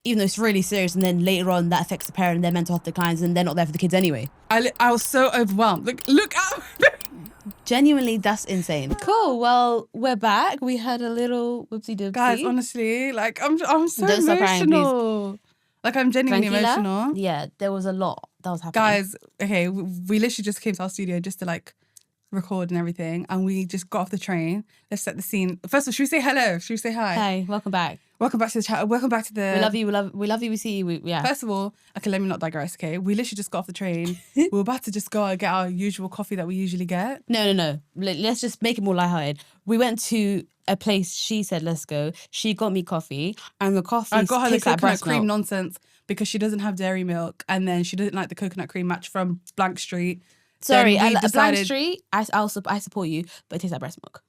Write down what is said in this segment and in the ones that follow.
even though it's really serious, and then later on that affects the parent and their mental health declines and they're not there for the kids anyway. I was so overwhelmed. Look out. Genuinely, that's insane. Cool. Well, we're back. We had a little whoopsie doopsie. Guys, honestly, like I'm so Don't stop crying, emotional. Like I'm genuinely emotional. Yeah, there was a lot that was happening. Guys, okay, we literally just came to our studio just to like record and everything, and we just got off the train. Let's set the scene. First of all, should we say hello? Should we say hi? Hey, welcome back. Welcome back to the chat. Welcome back to the. We love you. We love you. We see you. Yeah. First of all, okay, let me not digress. Okay, we literally just got off the train. We were about to just go and get our usual coffee that we usually get. No. Let's just make it more lighthearted. We went to a place. She said, "Let's go." She got me coffee, and the coffee. I got her the tastes like coconut breast cream milk. nonsense because she doesn't have dairy milk, and then she didn't like the coconut cream match from Blank Street. Sorry, Then we Blank decided- Street. I support you, but it tastes like breast milk.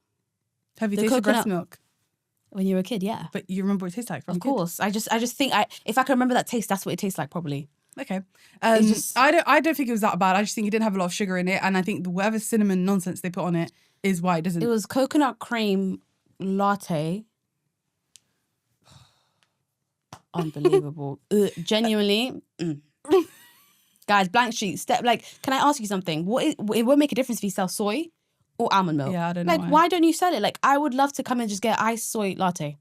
Have you The tasted breast coconut- milk? When you were a kid, yeah. But you remember what it tastes like from Of course. I just think if I can remember that taste, that's what it tastes like probably. Okay. just- I don't think it was that bad. I just think it didn't have a lot of sugar in it, and I think whatever cinnamon nonsense they put on it is why it doesn't. It was coconut cream latte. Unbelievable. Genuinely. Guys, Blank Street, can I ask you something? It won't make a difference if you sell soy or almond milk. Yeah, I don't know Like, why don't you sell it? Like, I would love to come and just get iced soy latte.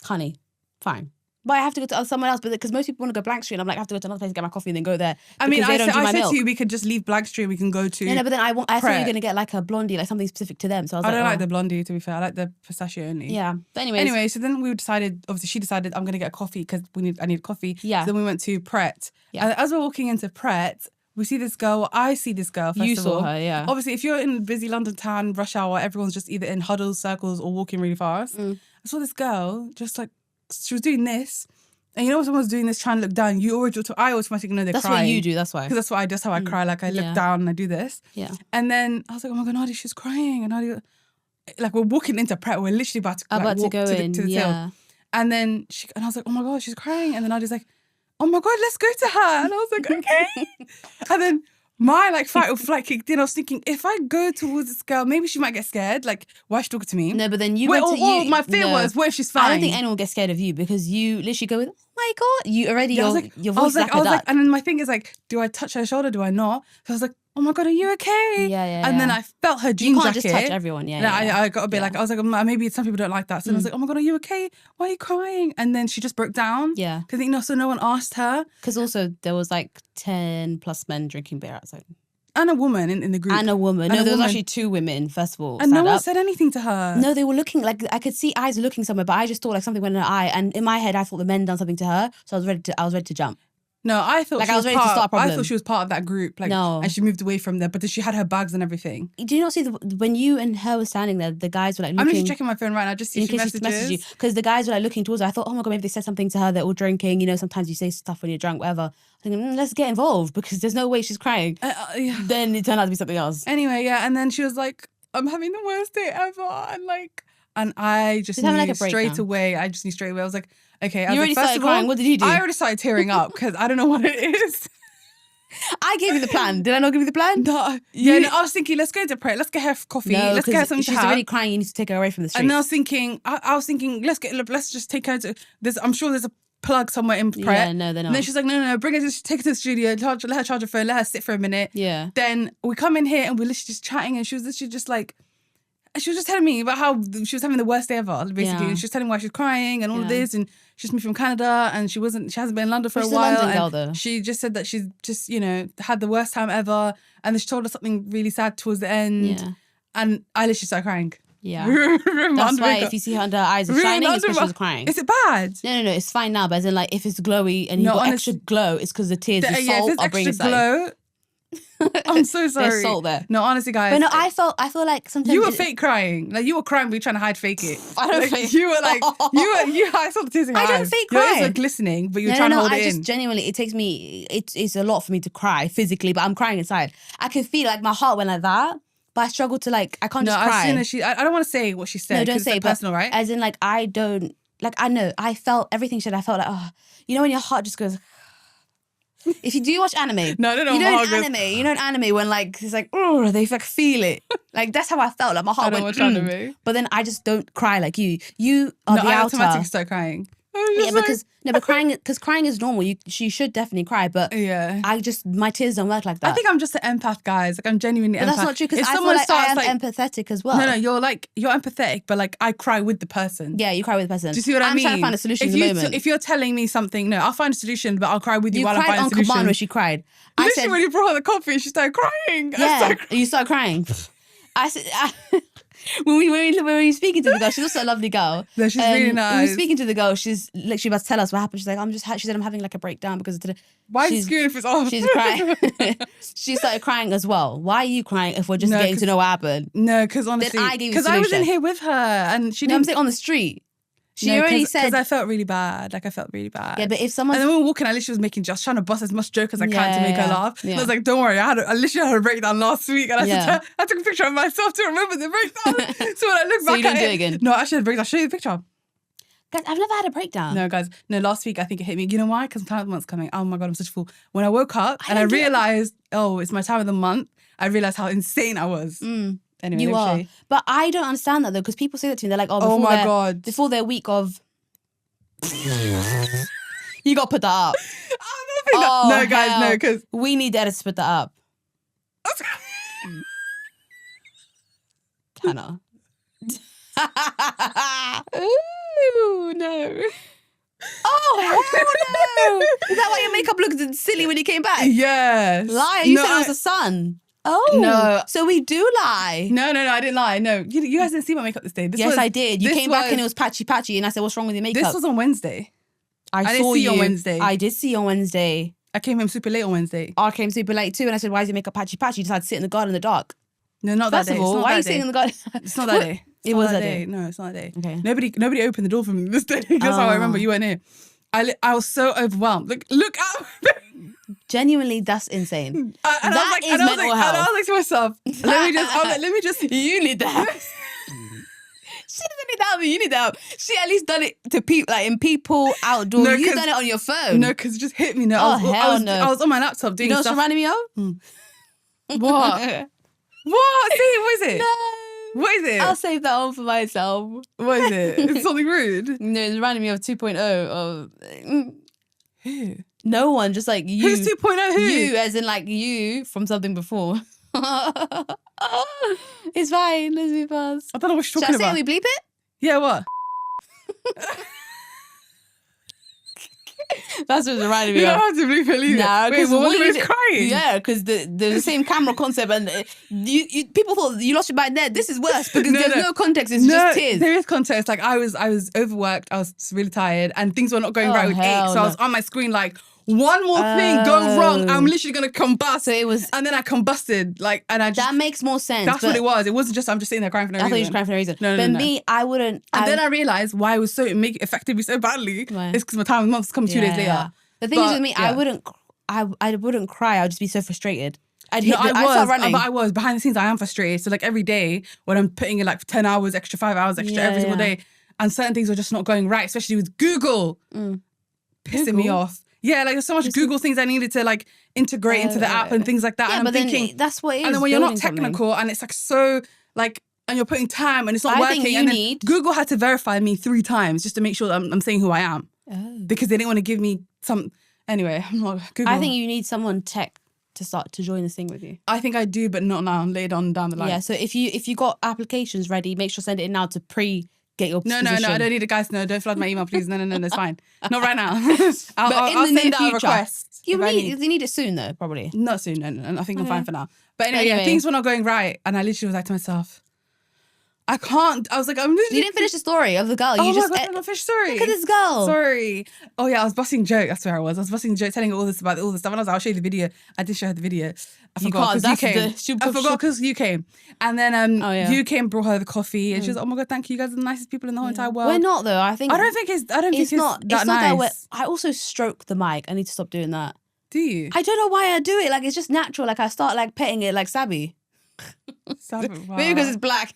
Honey, fine. But I have to go to someone else, because most people want to go Blank Street, and I'm like, I have to go to another place to get my coffee and then go there. I mean, because I they don't do my said milk. to you we could just leave Blank Street. We can go to. No, but then I thought you Pret. were gonna get like a blondie, like something specific to them. So I was I like, don't like oh. the blondie, to be fair. I like the pistachio only. Yeah. But anyways. Anyway, so then we decided. Obviously, she decided I'm gonna get a coffee because I need coffee. Yeah. So then we went to Pret. Yeah. And as we're walking into Pret, we see this girl. I see this girl. First You of saw all. her, yeah. Obviously, if you're in busy London town, rush hour, everyone's just either in huddles, circles, or walking really fast. I saw this girl just like she was doing this, and you know when someone's doing this, trying to look down. I automatically know they're That's crying. what you do, that's why. Because that's how I cry. Like I look Yeah. down and I do this. Yeah. And then I was like, oh my god, Nadia, she's crying. And Nadia, like we're walking into Pret. We're literally about to walk go to in, the till. yeah. And then I was like, oh my god, she's crying. And then Nadia's like, oh my god, let's go to her. And I was like, okay. And then my like fight or flight kicked in. I was thinking, if I go towards this girl, maybe she might get scared. Like, why is she talking to me? No, but then you Wait, went to or you. my fear no. was, what if she's fine? I don't think anyone will get scared of you because you literally go with, oh my God. You already, Yeah, your voice is like a duck. and then my thing is like, do I touch her shoulder? Do I not? So I was like, oh my god, are you okay? Yeah. And then I felt her jean You can't jacket. just touch everyone, yeah. And yeah. I got a bit like, I was like, maybe some people don't like that. So I was like, oh my god, are you okay? Why are you crying? And then she just broke down. Yeah. Because so no one asked her. Because also there was like 10 plus men drinking beer outside. And a woman in the group. And a woman. And No, a there was woman. actually 2 women, first of all. And no stand one up. said anything to her. No, they were looking like I could see eyes looking somewhere, but I just thought like something went in her eye, and in my head I thought the men done something to her, so I was ready to jump. No, I thought Like, she I was ready to start a I problem. thought she was part of that group. Like, No. and she moved away from there, but then she had her bags and everything. Do you not see when you and her were standing there, the guys were like I'm looking. literally checking my phone right now, just see in if she case she messaged you, messages. because the guys were like looking towards her. I thought, oh my God, maybe they said something to her. They're all drinking. You know, sometimes you say stuff when you're drunk, whatever. I'm thinking, let's get involved because there's no way she's crying. Yeah. Then it turned out to be something else. Anyway, yeah, and then she was like, I'm having the worst day ever. And I just She's having, knew like, a breakdown. straight away. I was like, okay. I You was already like, first started of all, crying. What did you do? I already started tearing up because I don't know what it is. I gave you the plan. Did I not give you the plan? No, I was thinking, let's go to Pret. Let's get her coffee. No, let's get her 'cause something she's to have. already crying. You need to take her away from the streets. And I was thinking, let's just take her to this. I'm sure there's a plug somewhere in Pret. Yeah, no, they're not. And then she's like, no, bring her, take her to the studio, let her charge her phone, let her sit for a minute. Yeah. Then we come in here and we're literally just chatting, and she was literally just like, she was just telling me about how she was having the worst day ever, basically. Yeah. And she was telling me why she's crying and all of Yeah. this, and she's moved from Canada and she hasn't been in London for She's a a while. London and girl, though. she just said that she's just, had the worst time ever. And then she told us something really sad towards the end. Yeah. And I literally started crying. Yeah. Ruined my That's why underwear. if you see her under her eyes Ruined shining, my it's because she was underwear. crying. Is it bad? No, it's fine now, but as in like if it's glowy and you've No, got honestly- extra glow, it's because the tears, the Yeah, if salt there's are bringing extra something. glow. I'm so sorry. There's salt there. No, honestly, guys. But no, I feel like sometimes You were fake crying. Like, you were crying, but you're trying to hide fake it. I don't Like, fake- You were like, I saw the tears in your I don't eyes. fake Your eyes cry. were glistening, but you were No, trying to hold I it just in. genuinely, it takes me, it's a lot for me to cry physically, but I'm crying inside. I can feel like my heart went like that, but I struggle to like, I can't No, just as cry. soon as I don't want to say what she said. No, don't 'cause say it's it, like personal, right? As in like, I don't, like I know, I felt everything I felt like, oh, you know when your heart just goes, if you do watch anime, No, I don't know you what know my in heart goes. anime, when like it's like, oh, they like feel it. Like that's how I felt. Like my heart I don't went. watch anime. But then I just don't cry like you. You are No, the I outer. automatically start crying. Yeah, but crying is normal. She should definitely cry, but yeah. my tears don't work like that. I think I'm just an empath, guys. Like I'm genuinely but empath. that's not true because If I feel someone like I am starts, empathetic as well. No, you're empathetic, but like I cry with the person. Yeah, you cry with the person. Do you see what I mean? I'm trying to find a solution if at the you moment. If you're telling me something, no, I'll find a solution, but I'll cry with you while I cried find a on solution. command when she cried. I Literally, said, when you brought her the coffee, she started crying. yeah, you started crying. I said, when we were speaking to the girl, she's also a lovely girl. No, she's really nice. When we were speaking to the girl, she's like, she about to tell us what happened. She's like, she said, I'm having like a breakdown because of today. Why are you screaming if it's off? She's crying. She started crying as well. Why are you crying if we're just getting to know what happened? No, because honestly, because I was in here with her and she didn't. I'm saying on the street. She already said. Because I felt really bad. Like I felt really bad. Yeah, but if someone. And then when we were walking, I literally was just trying to bust as much joke as I can to make her laugh. Yeah. And I was like, don't worry, I literally had a breakdown last week and I took a picture of myself to remember the breakdown. So when I look back you didn't at do it again? No, I actually had a breakdown. I'll show you the picture. Guys, I've never had a breakdown. No, guys. No, last week I think it hit me. You know why? Because time of the month's coming. Oh my God, I'm such a fool. When I woke up and I realised, it's my time of the month, I realised how insane I was. Anyway, you are. But I don't understand that though, because people say that to me. They're like, oh my God. Before their week of... You got to put that up. No, guys, no, because... We need the editors to put that up. Hannah. Ooh, no. Oh, hell no. Is that why your makeup looked silly when you came back? Yes. Liar. You said it was the sun. Oh. No. So we do lie. No, I didn't lie. No. You guys didn't see my makeup this day. Yes, I did. You came back and it was patchy. And I said, what's wrong with your makeup? This was on Wednesday. I didn't saw see you on Wednesday. I did see you on Wednesday. I came home super late on Wednesday. I came super late too. And I said, why is your makeup patchy? You decided to sit in the garden in the dark. No, not First that day. Of all, why are you sitting in the garden? It's not that day. It was that day. No, it's not that day. Okay. Nobody opened the door for me this day. That's how I remember you weren't here. I was so overwhelmed. Look out. Genuinely, that's insane. That is mental health. And I was like to myself, let me just. You need that. She doesn't need that, but you need that. She at least done it to people, like in people outdoors. No, you done it on your phone. No, because it just hit me. No, no. I was on my laptop doing stuff. You know what's reminding me of? What? What? See, what is it? No. What is it? I'll save that one for myself. What is it? It's something rude. No, it's reminding me of 2.0 of... Who? No one, just like you. Who's 2.0 who? You, as in like you from something before. It's fine, let's be fast. I don't know what you're talking about. Should I say we bleep it? Yeah, what? That's what's reminding me You of. don't have to bleep it either. Nah, wait, what was crying? Yeah, because the same camera concept and people thought you lost your mind there. This is worse because there's no context. It's just tears. There is context. Like I was overworked. I was really tired, and things were not going right with ache. So I was on my screen like, one more thing go wrong, I'm literally gonna combust. So it was, and then I combusted. Like, and I just, that makes more sense. That's what it was. It wasn't just I'm just sitting there crying for no reason. I thought you were crying for no reason. No. But me, I wouldn't. And then I realized why it was so it affected me so badly. Why? It's because my time of the month come 2 days later. Yeah. The thing is with me, I wouldn't cry. I would just be so frustrated. I'd start running. But I was behind the scenes. I am frustrated. So like every day when I'm putting in like 10 hours extra, 5 hours extra every single day, and certain things were just not going right, especially with Google pissing me off. Yeah, like there's so much Google things I needed to like integrate into the app and things like that. Yeah, and I'm thinking then that's what it is. And then when you're not technical and it's like so like, and you're putting time and it's not working. And then Google had to verify me 3 times just to make sure that I'm saying who I am. Oh. Because they didn't want to give me some. Anyway, I'm not Google. I think you need someone tech to start to join this thing with you. I think I do, but not now. Later on down the line. Yeah. So if you got applications ready, make sure send it in now to get your No, position. I don't need it, guys. No, don't flood my email, please. No, it's fine. Not right now. I'll in the send near out a future. request. You need it soon though, probably. Not soon. No. I think I'm fine for now. But anyway, things were not going right, and I literally was like to myself, I can't. I was like, I'm literally. You didn't finish the story of the girl. Oh my God, I'm not finished. Sorry. Look at this girl. Sorry. Oh yeah, I was busting joke. That's where I was. I was busting joke, telling her all this about all this stuff. And I was like, I'll show you the video. I did show her the video. I forgot because you came. I forgot because you came. And then you came, brought her the coffee, and she was like, oh my God, thank you. You guys are the nicest people in the whole entire world. We're not though. I don't think it's that nice. I also stroke the mic. I need to stop doing that. Do you? I don't know why I do it. Like it's just natural. Like I start like petting it like Sabby. Wow. Maybe because it's black.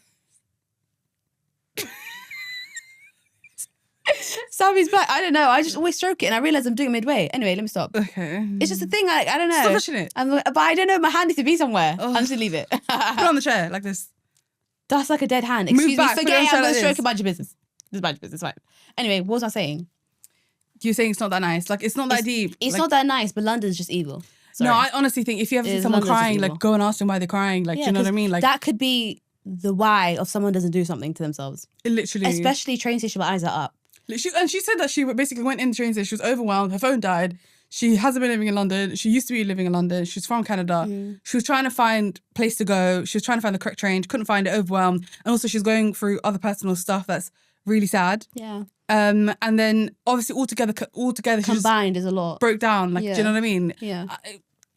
Sabby's black. I don't know. I just always stroke it and I realise I'm doing it midway. Anyway, let me stop. Okay. It's just a thing. I don't know. Stop pushing it. But I don't know. My hand needs to be somewhere. Oh. I'm just gonna leave it. Put it on the chair like this. That's like a dead hand. Excuse me. Back, Forget it. I'm gonna like stroke a bunch of business. This is bunch of business. Fine. Anyway, what was I saying? You're saying it's not that nice. Like, it's not that deep. It's Like, not that nice, but London's just evil. No, Sorry. I honestly think if you ever see It's someone London's just crying, evil. like, go and ask them why they're crying. Like, do you know what I 'cause mean? Like, that could be the why of someone doesn't do something to themselves. literally. Especially train station where eyes are up. And she said that she basically went in the train station. She was overwhelmed. Her phone died. She hasn't been living in London. She used to be living in London. She's from Canada. She was trying to find a place to go. She was trying to find the correct train. She couldn't find it, overwhelmed. And also she's going through other personal stuff that's really sad. Yeah. And then obviously altogether she just Combined is a lot. broke down. Like, do you know what I mean? Yeah.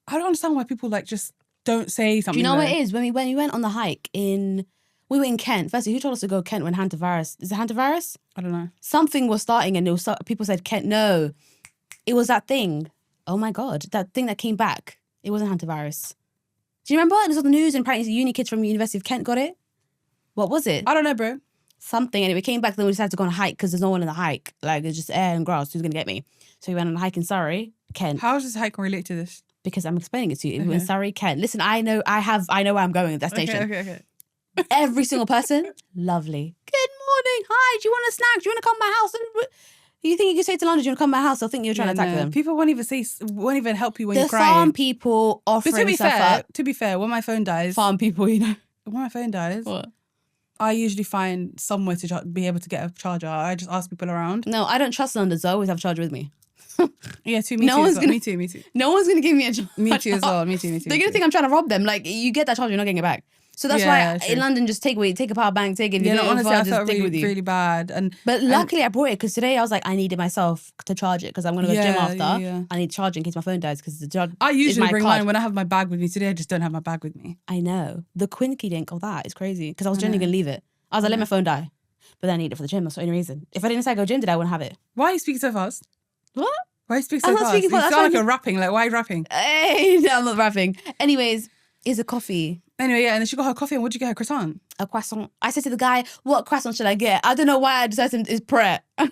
I don't understand why people like just don't say something. Do you know what it is? When we went on the hike we were in Kent. Firstly, who told us to go Kent when hantavirus? Is it hantavirus? I don't know. Something was starting and people said Kent. No, it was that thing. Oh my God, that thing that came back. It wasn't hantavirus. Do you remember? It was on the news and apparently uni kids from the University of Kent got it. What was it? I don't know, bro. Something. And it came back, then we decided to go on a hike because there's no one in the hike. Like, it's just air and grass. Who's going to get me? So we went on a hike in Surrey, Kent. How does this hike relate to this? Because I'm explaining it to you. We were in Surrey, Kent. Listen, I know where I'm going at that station. Okay. Every single person, lovely. Good morning. Hi, do you want a snack? Do you want to come to my house? You think you can say to London, do you want to come to my house? They'll think you're trying to attack them. People won't even help you when you're There's crying. farm people But offering stuff up. to be fair, when my phone dies, Farm people, you know. when my phone dies, What? I usually find somewhere to be able to get a charger. I just ask people around. No, I don't trust London, so I always have a charger with me. Yeah, me No too. one's as well. gonna- Me too. Me too. No one's going to give me a charger. Me too as well. Me too. They're going to think I'm trying to rob them. Like, you get that charger, you're not getting it back. So that's Yeah, why true. in London, just take a power bank, take it. If Yeah, you no, don't honestly, I just felt take it with really, you. really bad. But luckily I brought it because today I was like, I needed myself to charge it because I'm going to go to gym after. Yeah. I need to charge it in case my phone dies because the charge I is usually my bring card. mine when I have my bag with me. Today, I just don't have my bag with me. I know. The Quinky link of that is crazy because I was genuinely going to leave it. I was like, let my phone die. But then I need it for the gym. That's the only reason. If I didn't decide to go gym today, I wouldn't have it. Why are you speaking so fast? What? Why are you speaking so I'm not fast? speaking You fast, that's sound like why you're rapping. Like, why are you rapping? Hey, no, I'm not rapping. Anyways, is a coffee. Anyway, yeah, and then she got her coffee, and what'd you get her? Croissant? A croissant. I said to the guy, what croissant should I get? I don't know why I decided it's Pret. He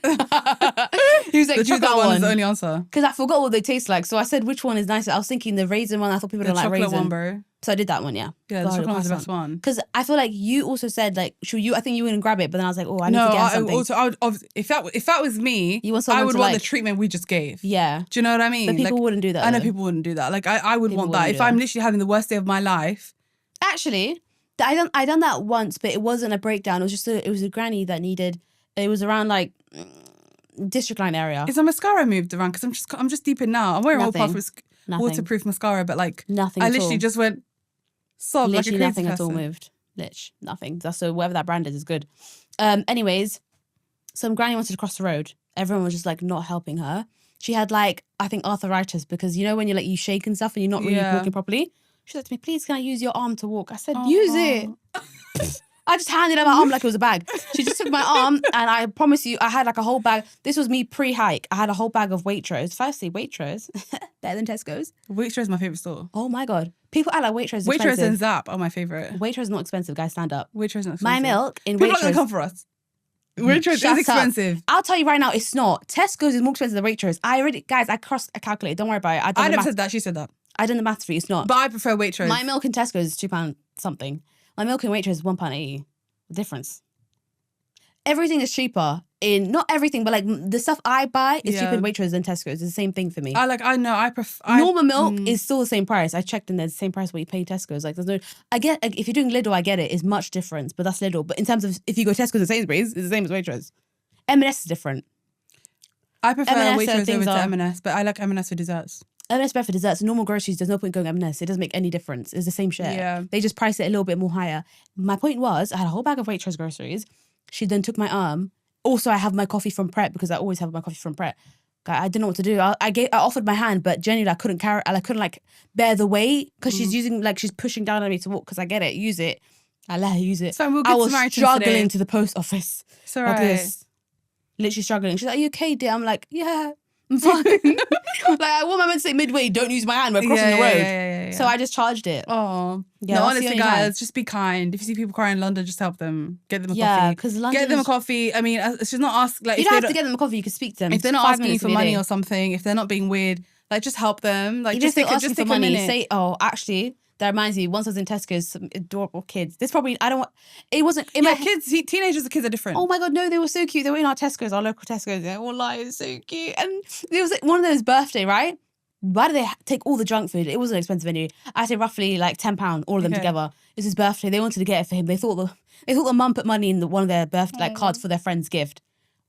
was like, The choose chocolate that one one. is the only answer. Because I forgot what they taste like. So I said, which one is nicer? I was thinking the raisin one. I thought people The don't like chocolate raisin. one, bro. So I did that one, yeah. Yeah, the chocolate one's the best one. Because I feel like you also said, like, I think you were going to grab it, but then I was like, oh, I need No, to get I something. would if that was me, You want I someone would to want like- the treatment we just gave. Yeah. Do you know what I mean? But people Like, wouldn't do that. I know though. people wouldn't do that. Like, I would People want that. wouldn't If do I'm that. literally having the worst day of my life. Actually, I done that once, but it wasn't a breakdown. It was just it was a granny that needed. It was around like district line area. Is a mascara moved around? Because I'm just deep in now. I'm wearing all Nothing. purpose Nothing. waterproof mascara, but like Nothing. I at literally all. just went sob like a Literally crazy nothing at all person. moved. Lich, nothing. That's so whatever that brand is good. Anyways, some granny wanted to cross the road. Everyone was just like not helping her. She had like I think arthritis because you know when you shake and stuff and you're not really Yeah. walking properly. She said to me, "Please, can I use your arm to walk?" I said, "Use it." I just handed her my arm like it was a bag. She just took my arm and I promise you, I had like a whole bag. This was me pre-hike. I had a whole bag of Waitrose. Firstly, Waitrose, better than Tesco's. Waitrose is my favorite store. Oh my God. People act like Waitrose is Waitrose expensive. and Zap are my favorite. Waitrose is not expensive, guys, stand up. Waitrose is not expensive. My milk in People are Waitrose. gonna come for us. Waitrose Shut is up. expensive. I'll tell you right now, it's not. Tesco's is more expensive than Waitrose. I calculated. Don't worry about it. I never said that. She said that. I done the maths for you. It's not. But I prefer Waitrose. My milk in Tesco's is £2 something. My milk in Waitrose is £1.80. The difference. Everything is cheaper in not everything, but like the stuff I buy is cheaper in Waitrose than Tesco's. It's the same thing for me. I prefer Normal milk is still the same price. I checked and there's the same price what you pay Tesco's. Like there's no, I get like, if you're doing Lidl, I get it. It's much difference, but that's Lidl. But in terms of if you go Tesco's or Sainsbury's, it's the same as Waitrose. M&S is different. I prefer M&S Waitrose things over to are- M&S, but I like M&S for desserts. M&S better for desserts. Normal groceries, there's no point going M&S. It doesn't make any difference. It's the same shit. Yeah. They just price it a little bit more higher. My point was, I had a whole bag of Waitrose groceries. She then took my arm. Also, I have my coffee from Pret because I always have my coffee from Pret. I didn't know what to do. I offered my hand, but genuinely I couldn't carry. I couldn't like bear the weight because she's using she's pushing down on me to walk. Because I get it, use it. I let her use it. So we're I good was Samaritans struggling today. to the post office It's like alright. this, literally struggling. She's like, "Are you okay, dear?" I'm like, "Yeah, I'm fine." Like, what am I meant to say midway? Don't use my hand. We're crossing the road. Yeah. So I just charged it. Oh. Yeah, No, that's the honestly, only guys, time. just be kind. If you see people crying in London, just help them. Get them a Yeah, coffee. because Get them a London's... coffee. I mean, she's not asking. Like, You if don't they have to get them a coffee. You can speak to them. if they're not 5 asking you minutes for of your money day. or something, if they're not being weird, like just help them. Like Even just if they're take asking just for take a money, minute. say, "Oh, actually, That reminds me, once I was in Tesco's, some adorable kids. This probably, I don't want, it wasn't, in Yeah, my kids, teenagers and kids are different. Oh my God, no, they were so cute. They were in our Tesco's, our local Tesco's. They were like so cute. And it was like one of those birthday, right? Why do they take all the junk food? It wasn't expensive anyway. I say roughly like £10, all of them together. It's his birthday. They wanted to get it for him. They thought the mum put money in one of their birthday like cards for their friend's gift.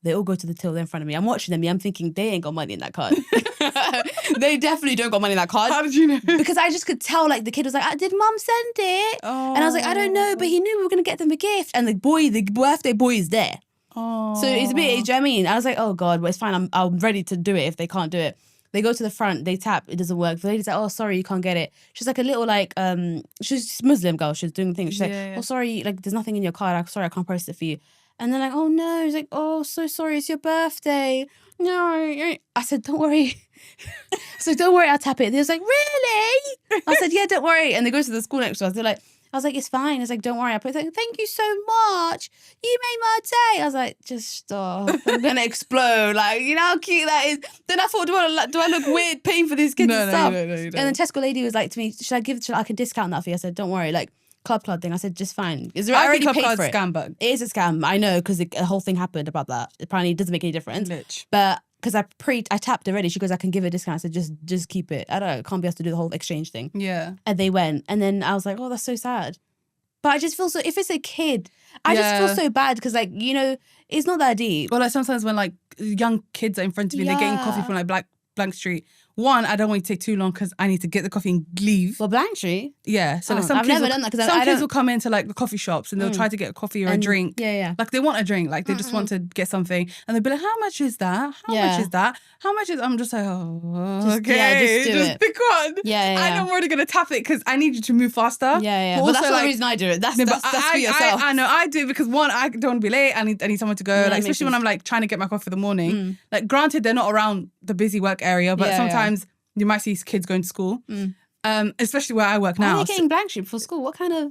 They all go to the till in front of me. I'm watching them. I'm thinking they ain't got money in that card. They definitely don't got money in that card. How did you know? Because I just could tell, like, the kid was like, did mum send it? Oh. And I was like, I don't know, but he knew we were going to get them a gift. And the birthday boy is there. Oh. So it's a bit, do you know what I mean? I was like, oh God, but it's fine. I'm ready to do it if they can't do it. They go to the front, they tap, it doesn't work. The lady's like, oh, sorry, you can't get it. She's like a little, like, she's a Muslim girl. She's doing the thing. She's like, oh, sorry, like, there's nothing in your card. I'm sorry, I can't process it for you. And they're like, oh no. He's like, oh, so sorry, it's your birthday. No. I said, don't worry. So don't worry, I'll tap it. They was like, really? I said, yeah, don't worry. And they go to the school next to us. They're like, I was like, it's fine. It's like, don't worry. I put like, thank you so much. You made my day. I was like, just stop. I'm gonna explode. Like, you know how cute that is. Then I thought, do I look weird paying for these kids and stuff? No, you don't. And the Tesco lady was like to me, should I can discount that for you? I said, don't worry. Like, club thing. I said, just fine. Is there? I already paid for it. Scam bug. It is a scam. I know because the whole thing happened about that. Apparently, it doesn't make any difference. Lich. But because I tapped already. She goes, I can give a discount. I said, just keep it. I don't know. I can't be asked to do the whole exchange thing. Yeah. And they went. And then I was like, oh, that's so sad. But I just feel so, if it's a kid, I just feel so bad because, like, you know, it's not that deep. Or like sometimes when like young kids are in front of you, they're getting coffee from like Blank Street. One, I don't want you to take too long because I need to get the coffee and leave. For Blank Street? Yeah. So like I've never done that because some kids will come into like the coffee shops and they'll try to get a coffee or a drink. Yeah. Like they want a drink. Like they just want to get something. And they'll be like, how much is that? How much is that? How much is... I'm just like, okay. Yeah, just pick one. Yeah. I'm already going to tap it because I need you to move faster. Yeah. But that's not the reason I do it. That's for yourself. I know. I do it because one, I don't want to be late. I need someone to go. Like especially when I'm like trying to get my coffee for the morning. Like granted, they're not around the busy work area, but sometimes... You might see kids going to school, especially where I work now. Why are you getting Blank Street for school? What kind of...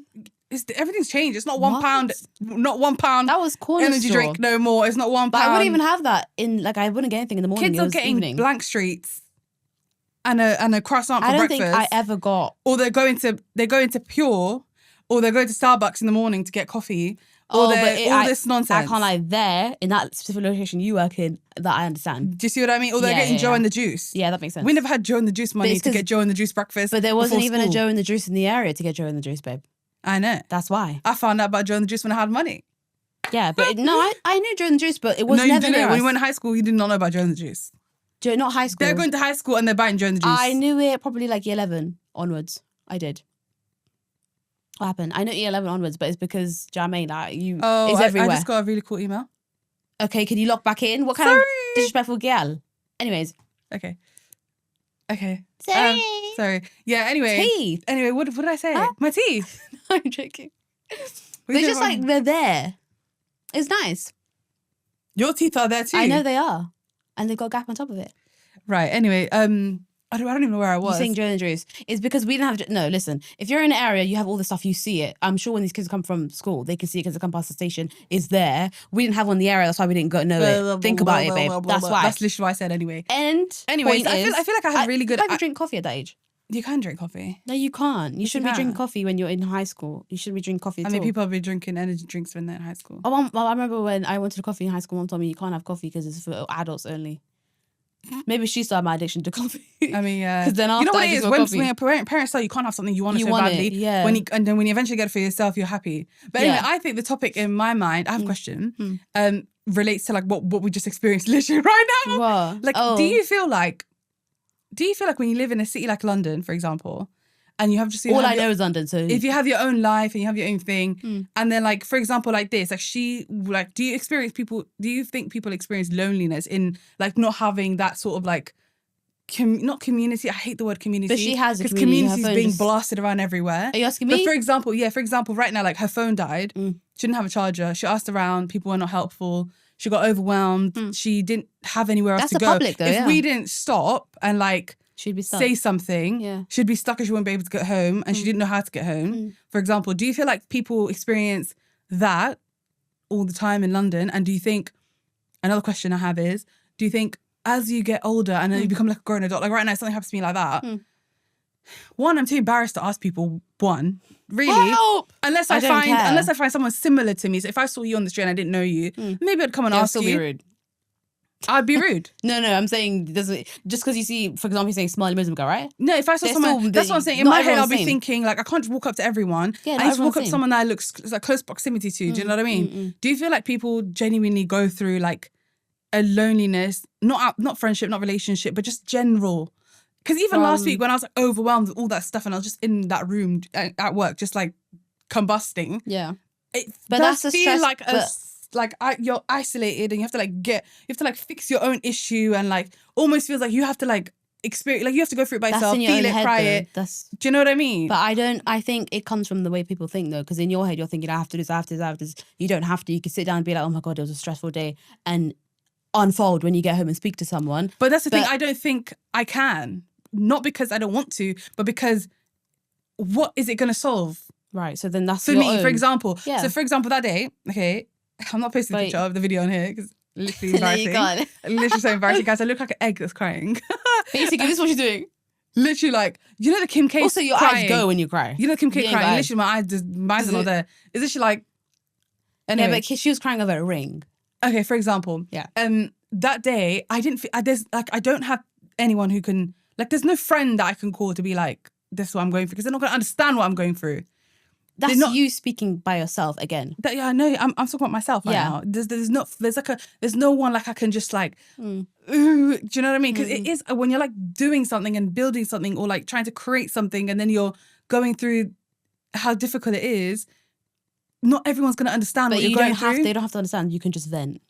Everything's changed. It's not £1. Not £1. That was corner energy store. drink no more. It's not £1. But I wouldn't even have that in... Like, I wouldn't get anything in the morning. Kids are getting evening. Blank Streets and a croissant for breakfast. I don't think I ever got... Or they're going to Pure, or they're going to Starbucks in the morning to get coffee. All this nonsense. I can't lie. There, in that specific location you work in, that I understand. Do you see what I mean? Or they're getting Joe and the Juice. Yeah, that makes sense. We never had Joe and the Juice money to get Joe and the Juice breakfast. But there wasn't even a Joe and the Juice in the area to get Joe and the Juice, babe. I know. That's why. I found out about Joe and the Juice when I had money. Yeah, but I knew Joe and the Juice, but it was never near us. When you went to high school, you did not know about Joe and the Juice. Joe, not high school. They're going to high school and they're buying Joe and the Juice. I knew it probably like year 11 onwards. I did. What happened? I know year 11 onwards, but it's because, do you know what I mean? Like, it's everywhere. I just got a really cool email. Okay, can you lock back in? What kind of disrespectful girl? Anyways. Okay. Sorry. Yeah, anyway. Teeth. Anyway, what did I say? Huh? My teeth. I'm joking. They're just like, they're there. It's nice. Your teeth are there too. I know they are. And they've got a gap on top of it. Right, anyway, I don't even know where I was. You saying Joe and the Juice. It's because we didn't have... No, listen. If you're in an area, you have all the stuff, you see it. I'm sure when these kids come from school, they can see it because they come past the station. It's there. We didn't have one in the area. That's why we didn't know it. Think about it, babe. That's why. That's literally what I said anyway. Anyways, I feel like I had really good... I can drink coffee at that age. You can drink coffee. No, you can't. You shouldn't be drinking coffee when you're in high school. You shouldn't be drinking coffee at all. People have been drinking energy drinks when they're in high school. Oh, I remember when I went to the coffee in high school, Mom told me you can't have coffee because it's for adults only. Maybe she started my addiction to coffee. I mean, yeah. Because then after you know what it is? When your parents say you can't have something you want so badly, and then when you eventually get it for yourself, you're happy. But anyway, I think the topic in my mind, I have a question, relates to like what we just experienced literally right now. What? Like, do you feel like when you live in a city like London, for example, and you have just... All I know is London, so... If you have your own life and you have your own thing, and then like, for example, like this, like do you think people experience loneliness in like not having that sort of like, not community, I hate the word community. But she has a community. Because community is being blasted around everywhere. Are you asking me? But for example, right now, like her phone died. She didn't have a charger. She asked around, people were not helpful. She got overwhelmed. She didn't have anywhere else to go. Public though, if we didn't stop and like... She'd be stuck. Say something, she'd be stuck and she wouldn't be able to get home and she didn't know how to get home. For example, do you feel like people experience that all the time in London? And do you think, another question I have is, do you think as you get older and then you become like a grown adult, like right now something happens to me like that, One, I'm too embarrassed to ask people. One, really, Help! unless I I don't find care. unless I find someone similar to me. So if I saw you on the street and I didn't know you, maybe I'd come and It'll ask still you. be rude. I'd be rude. No, I'm saying doesn't just because you see, for example, you're saying smiley Muslim girl, right? No, if I saw They're someone, still- that's what I'm saying. In not my head, I'll everyone's be same. thinking like I can't just walk up to everyone. Yeah, I not need to walk everyone's up to same. someone that I look like close proximity to. Do you know what I mean? Do you feel like people genuinely go through like a loneliness, not friendship, not relationship, but just general? Because even last week when I was like overwhelmed with all that stuff and I was just in that room at work, just like combusting. Yeah. It But does that's a feel stress- like you're isolated and you have to like fix your own issue and like almost feels like you have to like experience, like you have to go through it by That's yourself, in your feel own it, head, cry though. it. That's. Do you know what I mean? But I think it comes from the way people think though, because in your head you're thinking I have to do this, I have to do this, I have to do this. You don't have to. You can sit down and be like, oh my God, it was a stressful day, and unfold when you get home and speak to someone. But that's the thing, But- I don't think I can. Not because I don't want to, but because what is it going to solve? Right. So then that's For your me, for own. example. Yeah. So for example, that day, okay, I'm not posting a Wait. picture of the video on here because literally No, you embarrassing. can't. Literally so embarrassing. Guys, I look like an egg that's crying. Basically, this is what she's doing. Literally like, you know the Kim K Also, your crying? eyes go when you cry. You know Kim K You ain't got crying? eyes. Literally my eyes Does are not it- there. Is literally like, anyway. Yeah, but she was crying over a ring. Okay, for example. Yeah. That day, I didn't feel, there's like, I don't have anyone who can, like there's no friend that I can call to be like, this is what I'm going through because they're not going to understand what I'm going through. That's not- you speaking by yourself again. That, yeah, I know. I'm talking about myself right Yeah. now. There's no one like I can just like, Mm. ooh, do you know what I mean? Because it is when you're like doing something and building something or like trying to create something and then you're going through how difficult it is. Not everyone's going to understand But what you're you going don't have. through. They don't have to understand. You can just vent.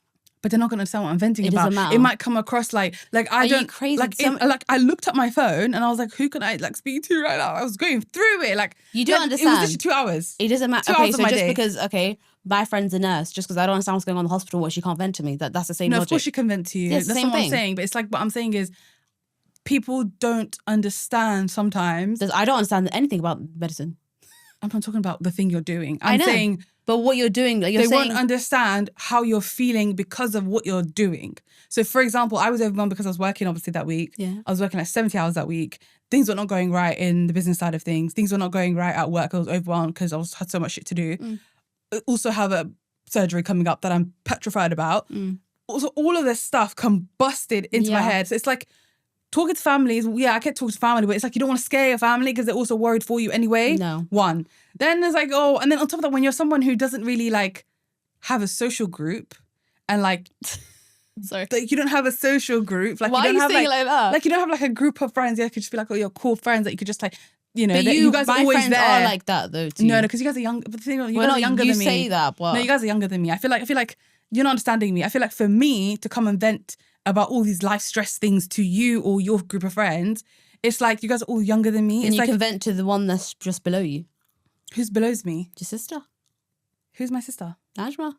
But they're not going to understand what I'm venting It about. doesn't matter. It might come across like I Are you don't crazy? like Some- like I looked at my phone and I was like, who can I like speak to right now? I was going through it like You don't like, understand. It was literally 2 hours. It doesn't matter. 2 Okay, hours of so my just day. because my friend's a nurse, just because I don't understand what's going on in the hospital, what she can't vent to me. That's the same No, logic. of course she can vent to you. Yeah, it's the That's same not what I'm thing. saying. But it's like what I'm saying is people don't understand sometimes. I don't understand anything about medicine. I'm not talking about the thing you're doing. I I'm know. saying But what you're doing, like you're they saying, won't understand how you're feeling because of what you're doing. So for example, I was overwhelmed because I was working obviously that week. Yeah. I was working like 70 hours that week. Things were not going right in the business side of things. Things were not going right at work. I was overwhelmed because had so much shit to do. I also have a surgery coming up that I'm petrified about. Also, all of this stuff combusted into my Yeah. head. So it's like talking to families. Yeah, I get talking to family, but it's like you don't want to scare your family because they're also worried for you anyway. No. One. Then there's like, oh, and then on top of that, when you're someone who doesn't really like have a social group and like sorry. you don't have a social group. Like Why you are don't you have saying like, it like that? like you don't have like a group of friends. Yeah, could just be like, oh, you're cool friends that you could just like, you know, But that you guys are my always friends there. are like that though. Too. No, because you guys are young. But the thing, you Well, guys are no, younger you than me. say that, but No, you guys are younger than me. I feel like you're not understanding me. I feel like for me to come and vent about all these life stress things to you or your group of friends, it's like you guys are all younger than me. and It's you like can vent to the one that's just below you, who's below me? your sister, Who's my sister? Najma.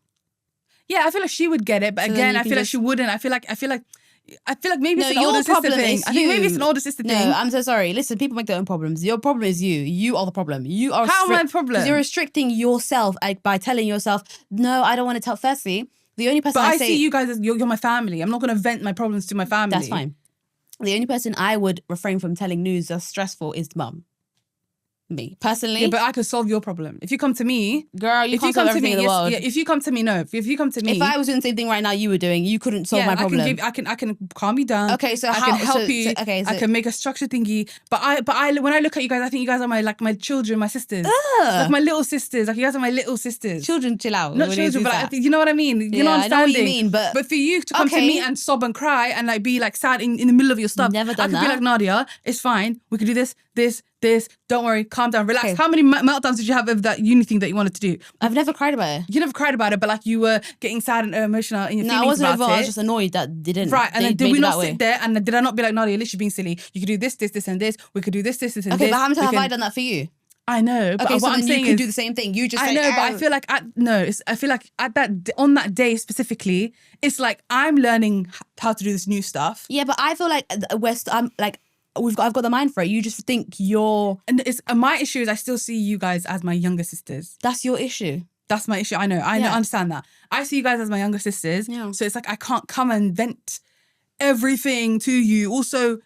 Yeah, I feel like she would get it, but So then again, you I can feel like just- she wouldn't. I feel like maybe No, it's an your older sister problem thing. is I think maybe you. it's an older sister No, thing. I'm so sorry. Listen, people make their own problems. Your problem is you. You are the problem. You are. How am I the problem? Because you're restricting yourself by telling yourself, no, I don't want to tell. Firstly, the only person But I say see you guys as you're my family. I'm not going to vent my problems to my family. that's fine. The only person I would refrain from telling news that's stressful is mum. Me personally, Yeah, but I could solve your problem. If you come to me, girl, you if can't you solve come to everything me, in the world. yeah, if you come to me, no. If you come to me, If I was doing the same thing right now you were doing, you couldn't solve my problem. I can calm you down. Okay, so I how? can help so, you. So, okay, so, I can make a structured thingy. But I when I look at you guys, I think you guys are my children, my sisters. Like my little sisters. Like you guys are my little sisters. children, chill out. Not when you children, do but that. you know what I mean. You're not Yeah, I know what understanding. you mean, but for you to come to okay. me and sob and cry and like be like sad in the middle of your stuff, Never done I could be that. like, Nadia, it's fine. We could do this. Don't worry, calm down, relax. Okay. How many meltdowns did you have of that uni thing that you wanted to do? I've never cried about it. You never cried about it, but like you were getting sad and emotional in your No, I feelings wasn't about involved. it. I was just annoyed that they didn't. Right, and they then did made we it not that way. sit there and did I not be like, Nadia, literally being silly? You could do this, and this. We could do this, and Okay, this. but how many We times have can- I done that for you? I know, but Okay, so what I'm then you saying can is, do the same thing. You just I say, know, but I "Oh." feel like I feel like on that day specifically, it's like I'm learning how to do this new stuff. Yeah, but I feel like I'm like I've got the mind for it. You just think And it's my issue is I still see you guys as my younger sisters. that's your issue. That's my issue. I know. I Yeah. understand that. I see you guys as my younger sisters. Yeah. So it's like I can't come and vent everything to you. Also,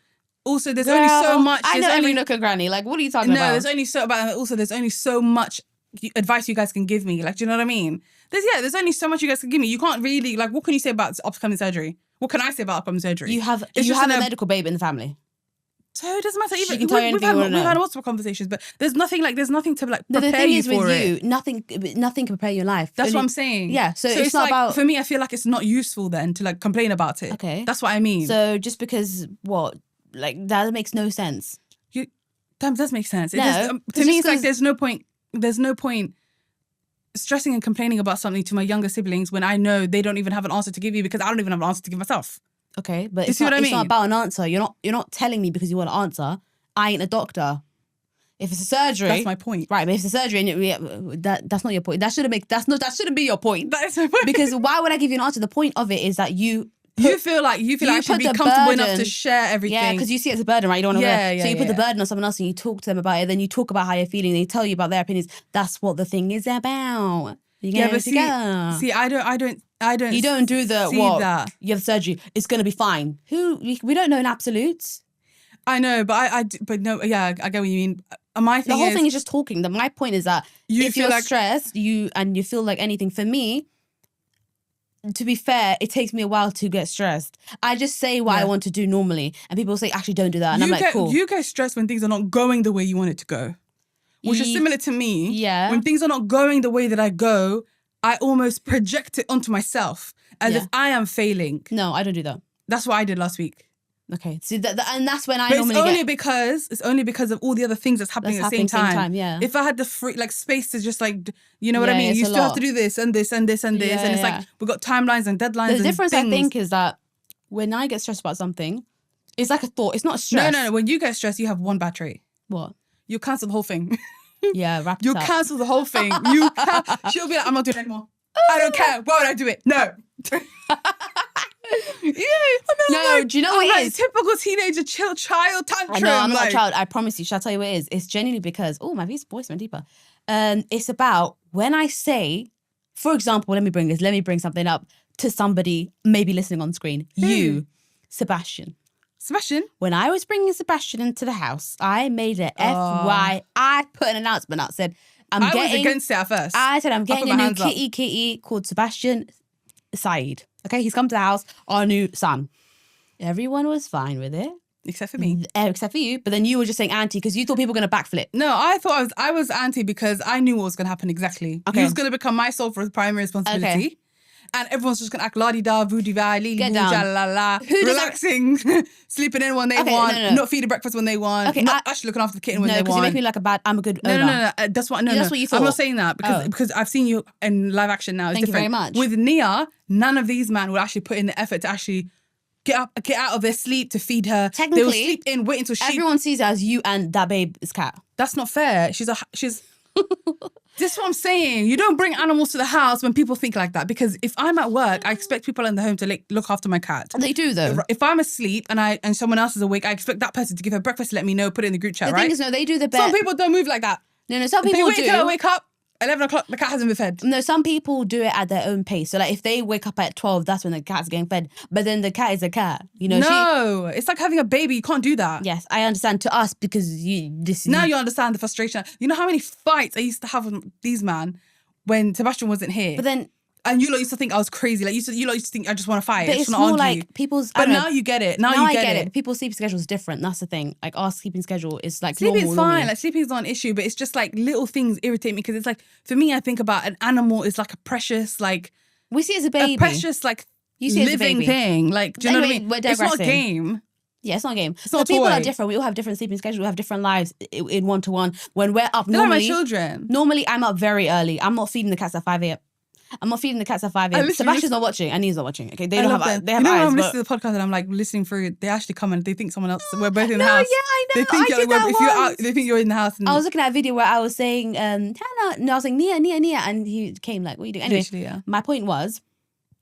also there's only so Girl, much. I there's know every only, nook and granny. Like, what are you talking no, about? there's only so about. Also, there's only so much advice you guys can give me. Like, do you know what I mean? There's only so much you guys can give me. You can't really like. What can you say about upcoming surgery? What can I say about upcoming surgery? You have It's you just have a an- medical babe in the family. So it doesn't matter. She Even can tell you anything you wanna we've had know. multiple conversations, but there's nothing to like No, prepare the thing you is for with it. you, nothing can prepare your life. That's what Only- I'm saying. Yeah, so it's not like, about- for me. I feel like it's not useful then to like complain about it. Okay. That's what I mean. So just because what, like, that makes no sense. That does make sense. It No, does, to it's me, just it's like 'cause- there's no point stressing and complaining about something to my younger siblings when I know they don't even have an answer to give you because I don't even have an answer to give myself. Okay, but You it's see not, what I it's not mean? about an answer. You're not telling me because you want an answer. I ain't a doctor. If it's a surgery, That's my point. right? But if it's a surgery, and that's not your point. That shouldn't be your point. That is my point. Because why would I give you an answer? The point of it is that you you feel like I should put be the comfortable enough to burden- share everything. Yeah, because you see it as a burden, right? You don't want to. Yeah, So you put the yeah. burden on someone else, and you talk to them about it. Then you talk about how you're feeling. They tell you about their opinions. That's what the thing is about. You yeah, get but it together. see, I don't. You don't do the see what? that. You have surgery. It's gonna be fine. We don't know in absolutes. I know, but but no, yeah, I get what you mean. My The thing whole is, thing is just talking. My point is that You if feel you're like- stressed, you feel like anything. For me, to be fair, it takes me a while to get stressed. I just say what I Yeah. want to do normally, and people say, "Actually, don't do that." And I'm you like, get "Cool." you get stressed when things are not going the way you want it to go, which is Ye- similar to me. Yeah. When things are not going the way that I go, I almost project it onto myself as Yeah. if I am failing. No, I don't do that. That's what I did last week. Okay, see and that's when I But it's normally only get. because of all the other things that's happening That's at the same happening time. yeah. If I had the free like space to just like you know what I Yeah, mean, it's you a still have lot. to do this and this and this and this, Yeah, and it's yeah. like we've got timelines and deadlines. The and difference, I things. think, is that when I get stressed about something, it's like a thought. It's not no, stress. no. When you get stressed, you have one battery. What? You cancel the whole thing. Yeah, wrap it You up. cancel the whole thing. She'll be like, I'm not doing it anymore. I don't care. Why would I do it? No. No, do you know what I'm it like, is? typical teenager child tantrum. I know, I'm not like, a child. I promise you. Shall I tell you what it is? It's genuinely because, my voice went deeper. It's about when I say, for example, let me bring something up to somebody maybe listening on screen. You, Sebastian. Sebastian. When I was bringing Sebastian into the house, I made it FY. I put an announcement out, said, I was against it at first. I said, I'm put getting my a new hands up. kitty called Sebastian Said. Okay, he's come to the house, our new son. Everyone was fine with it. Except for me. Except for you. But then you were just saying anti because you thought people were going to backflip. No, I thought I was anti because I knew what was going to happen exactly. Okay. He was going to become my sole primary responsibility. Okay. And everyone's just going to act la-di-da, voodoo-vai, lily Get boo, down. la la, Who does that- relaxing, sleeping in when they Okay, want, no. not feeding breakfast when they want, Okay, not actually looking after the kitten when No, they because you want. make me like I'm a good No, owner. no. That's what. No, That's no. what you I'm thought. not saying that Oh. because I've seen you in live action now. It's Thank you very different. much. With Nia, none of these men would actually put in the effort to actually get out of their sleep to feed her. They will Technically, sleep in, wait until she. Everyone sees it as you and that babe is cat. That's not fair. She's. This is what I'm saying. You don't bring animals to the house when people think like that. Because if I'm at work, I expect people in the home to look after my cat. They do though. If I'm asleep and someone else is awake, I expect that person to give her breakfast, let me know, put it in the group chat, The right? thing is, no, they do the Some best. people don't move like that. No, some They people wait till I do. wake up, 11 o'clock, the cat hasn't been fed. No, some people do it at their own pace. So like if they wake up at 12, that's when the cat's getting fed. But then the cat is a cat. You know, No, it's like having a baby. You can't do that. yes, I understand to us because Now you understand the frustration. You know how many fights I used to have with these men when Sebastian wasn't here? But then And you lot used to think I was crazy. Like you lot used to think I just want to fight. I but just it's want more to argue. like people's I But don't know. now you get it. Now Now you I get get it. it. People's sleeping schedule is different. That's the thing. Like our sleeping schedule is like Sleeping normal, is fine. normally. Like sleeping is not an issue, but it's just like little things irritate me because it's like for me, I think about an animal is like a precious, like We see it as a baby. a precious, like You see it as a living baby. thing. Like, do you know what I Anyway, mean? we're It's not a digressing. game. Yeah, it's not a game. not a But people are toy. different. We all have different sleeping schedules. We have different lives in one-to-one. When we're up, They're like my normally, children. normally I'm up very early. I'm not feeding the cats at 5 a.m. I'm not feeding the cats at 5 I a.m. literally Sebastian's not watching and he's not watching. Okay, they I don't love have them. they have you know when eyes. I'm but- listening to the podcast and I'm like listening through, they actually come and they think someone else. We're both in the No, house. yeah, I know. They think I you're did like, that if you're out, once. they think you're in the house. And I was looking at a video where I was saying, Hannah, no, I was saying Nia, and he came like, what are you doing? Anyway, literally, yeah. my point was,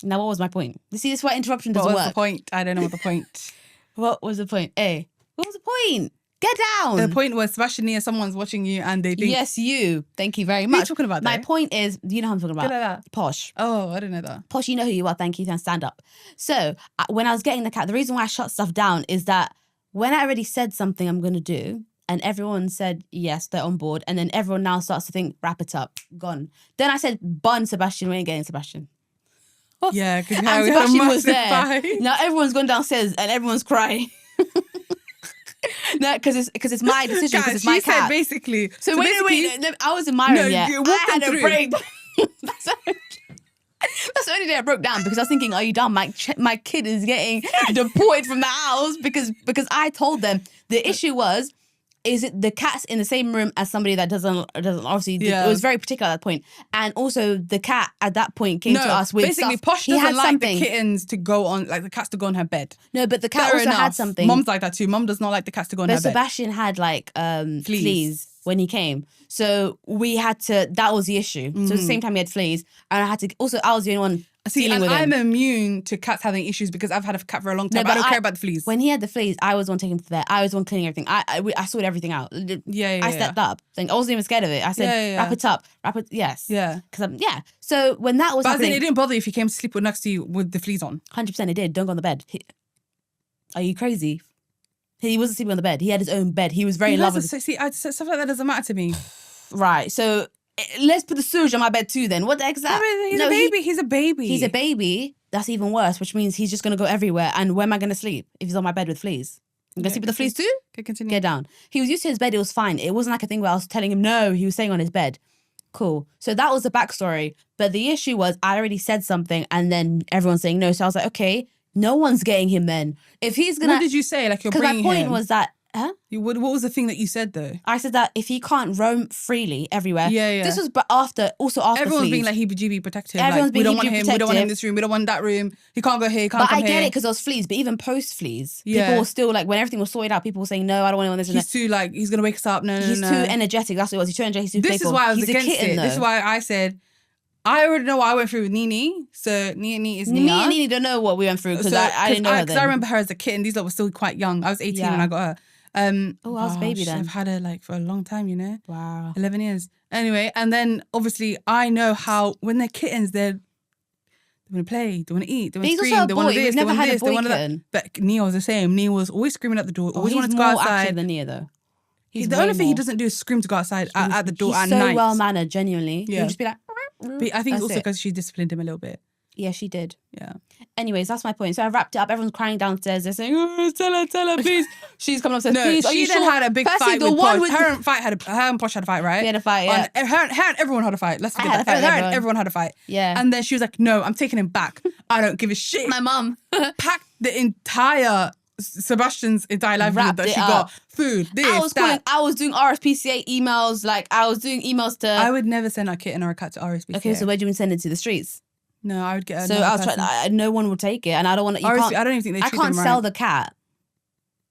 now what was my point? You see, this is why interruption What doesn't was the work. point? I don't know what the point. What was the point? What was the point? Get down. The point was Sebastian Nia, someone's watching you and they think. Yes, you. Thank you very Who are you much. talking about My though? point is, you know who I'm talking about. Get that. Posh. Oh, I didn't know that. Posh, you know who you are. Thank you. Then stand up. So when I was getting the cat, the reason why I shut stuff down is that when I already said something I'm going to do, and everyone said, yes, they're on board, and then everyone now starts to think, wrap it up, gone. Then I said, bun Sebastian, we ain't getting Sebastian. Yeah, because And we had a Sebastian was massive there. fight. Now everyone's gone downstairs and everyone's crying. No, because it's my decision, because it's my She said cat. basically. So wait, no, I was in my room, yeah. you walked I had them a through. break. That's the only day I broke down, because I was thinking, are you done? My kid is getting deported from the house because I told them the issue was, is it the cat's in the same room as somebody that doesn't obviously, Yeah. it was very particular at that point. And also the cat at that point came to us with basically stuff. Posh He doesn't had like something. the kittens to go on, like the cats to go on her bed. No, but the cat Fair also had enough. something. Mom's like that too. Mom does not like the cats to go on But her bed. Sebastian had like fleas when he came. So we had to, that was the issue. So at the same time he had fleas. And I had to, also I was the only one See, dealing and with I'm him. immune to cats having issues because I've had a cat for a long time. No, I but don't care about the fleas. When he had the fleas, I was the one taking him to the vet. I was the one cleaning everything. I sorted everything out. I stepped up. I wasn't even scared of it. I said, wrap it up. Wrap it, yes. Yeah. Because So when that was But happening, it didn't bother you if he came to sleep next to you with the fleas on. 100% it did. Don't go on the bed. Are you crazy? He wasn't sleeping on the bed. He had his own bed. He was very in love with it. See, stuff like that doesn't matter to me. Right. So let's put the sewage on my bed too then. What the heck is that? He's a baby. He's a baby. He's a baby. That's even worse, which means he's just going to go everywhere. And where am I going to sleep if he's on my bed with fleas? I'm going to sleep with the fleas too? Okay, continue. Get down. He was used to his bed. It was fine. It wasn't like a thing where I was telling him no. He was staying on his bed. Cool. So that was the backstory. But the issue was I already said something and then everyone's saying no. So I was like, okay, no one's getting him then. If he's going to... What did you say? Like you're Because bringing my point him. was that... What was the thing that you said though? I said that if he can't roam freely everywhere... Yeah. This was after Everyone's fleas. being like heebie-jeebie protective. Everyone's like, we don't being want him. We don't want him in protective. this room. We don't want that room. He can't go here. He can't But come I here. get it because there was fleas. But even post fleas, Yeah. people were still like, when everything was sorted out, people were saying, no, I don't want anyone this and He's too like, he's going to wake us up. No, He's no. too energetic. That's what it was. He's too energetic. He's too This playful. is why I was He's against a kitten, it. This is though. why I said, I already know what I went through with Nini. So Nini is Me Nia. and Nini don't know what we went through because I didn't know her Because then. I remember her as a kitten. These lot were still quite young. I was 18 when I got her. I was a baby then. I've had her like for a long time, you know. Wow. 11 years. Anyway, and then obviously I know how when they're kittens, they want to play, they want to eat, they want to But he's scream, also a they want boy. to this, We've they never want had a this, they boy want that. kitten. But Nia was the same. Nia was always screaming at the door, always He's wanted to go more active outside. than Nia though. He's The way only thing he more. doesn't do is scream to go outside at the door He's at so night. well mannered, genuinely. Yeah. He'll just be like, But I think it's That's also it. because she disciplined him a little bit. yeah, she did. Yeah. Anyways, that's my point. So I wrapped it up. Everyone's crying downstairs. They're saying, oh, tell her, please. She's coming upstairs, No, please. Are she you then sure? had a big Firstly, fight the with one Posh. with Her and Posh had a fight, right? We had a fight, yeah. Her and everyone had a fight. Let's I forget had a that. fight with Her and everyone. everyone had a fight. Yeah. And then she was like, no, I'm taking him back. I don't give a shit. My mum. Packed the entire Sebastian's entire livelihood Wrapped that it she up. got. Food, this, I was doing RSPCA emails. Like, I was doing emails to... I would never send a kitten or a cat to RSPCA. Okay, so where do you send it to? The streets? No, I would get So another I was trying. No one will take it, and I don't want to. RSPCA, I don't even think they I treat can't them sell right. the cat.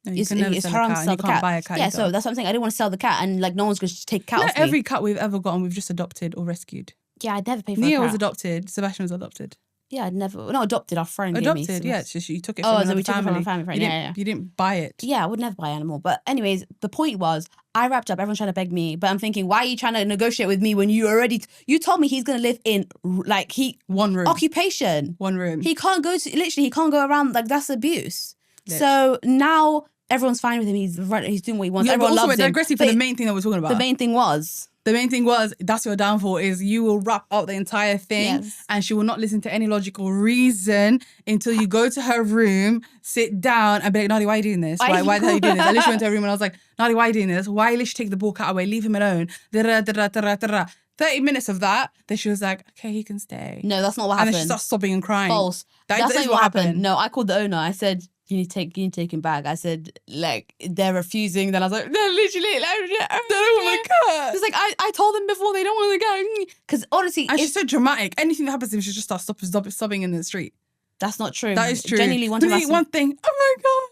No, you can never It's sell haram a to cat. sell You the can't cat. buy a cat Yeah, either. so that's what I'm saying. I didn't want to sell the cat, and like no one's going to take cat Not off me. every cat we've ever gotten, we've just adopted or rescued. Yeah, I'd never pay for Nia a cat. was adopted. Sebastian was adopted. Yeah, I'd never. Not adopted. Our friend gave me. Adopted, So yeah. It's just you took it Oh, from so another we took it family. from a family friend. You Yeah, didn't, yeah. you didn't buy it. Yeah, I would never buy an animal. But anyways, the point was, I wrapped up. Everyone's trying to beg me, but I'm thinking, why are you trying to negotiate with me when you already? You told me he's going to live in like One room. occupation. One room. He can't go to literally. He can't go around like that's abuse. Lit. So now everyone's fine with him. He's doing what he wants. Yeah, but Everyone also loves we're him. digressing from But the main thing that we're talking about. the main thing was The main thing was, that's your downfall, is you will wrap up the entire thing Yes. and she will not listen to any logical reason until you go to her room, sit down and be like, Nadi, why are you doing this? Why the hell are you doing this? I literally went to her room and I was like, Nadi, why are you doing this? Why literally take the ball cat away? Leave him alone. 30 minutes of that, then she was like, okay, he can stay. no, that's not what And happened. then she starts sobbing and crying. False. That That's is not what happened. No, I called the owner. I said, you need to take him back. I said, like, they're refusing. Then I was like, they're literally like, They don't want the cat. It's like, I told them before they don't want to go. Because honestly, And she's so dramatic. Anything that happens to him, she just starts sobbing in the street. that's not true. That is true. Genuinely, one Did time he eat one thing? Oh my God.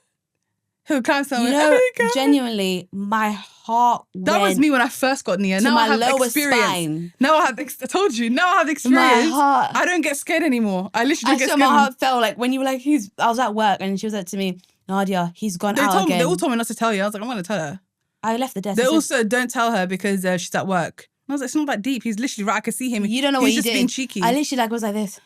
He'll climb somewhere. you Oh know, my God. genuinely, my heart That was went me when I first got Nia. to Now my I have lowest experience. spine. Now I have. I told you. Now I have experience. heart- I don't get scared anymore. I literally I don't get saw scared. my anymore. heart fell like when you were like, I was at work and she was like to me, Nadia, he's gone They out told me. again. They all told me not to tell you. I was like, I'm gonna tell her. I left the desk. They I said, also don't tell her because she's at work. And I was like, it's not that deep. He's literally right. I can see him. you don't know He's what you just did. being cheeky. I literally like was like this.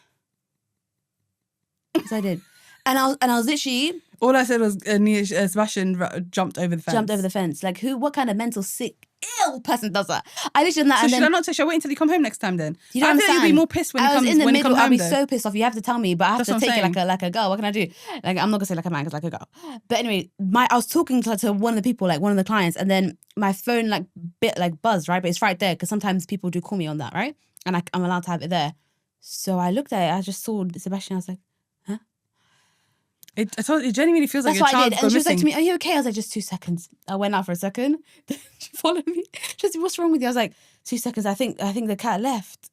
Yes, I did. And I was literally All I said was Sebastian jumped over the fence. Jumped over the fence. Like, what kind of mental sick, ill person does that? I literally done that. So and should then, I not say, should I wait until you come home next time then? You don't I feel like you'll be understand. more pissed when I he was comes in the when he middle. comes I'll home be though. so pissed off. You have to tell me, but I have That's to what I'm take it saying. like a girl. What can I do? Like, I'm not gonna say like a man, because like a girl. But anyway, I was talking to one of the people, like one of the clients, and then my phone like buzzed, right? But it's right there because sometimes people do call me on that, right? And I'm allowed to have it there. So I looked at it. I just saw Sebastian. I was like, huh? It genuinely feels like That's your what I child's did. gone And she was like missing. to me, "Are you okay?" I was like, "Just 2 seconds." I went out for a second. Then she followed me. She was like, "What's wrong with you?" I was like, 2 seconds. I think the cat left.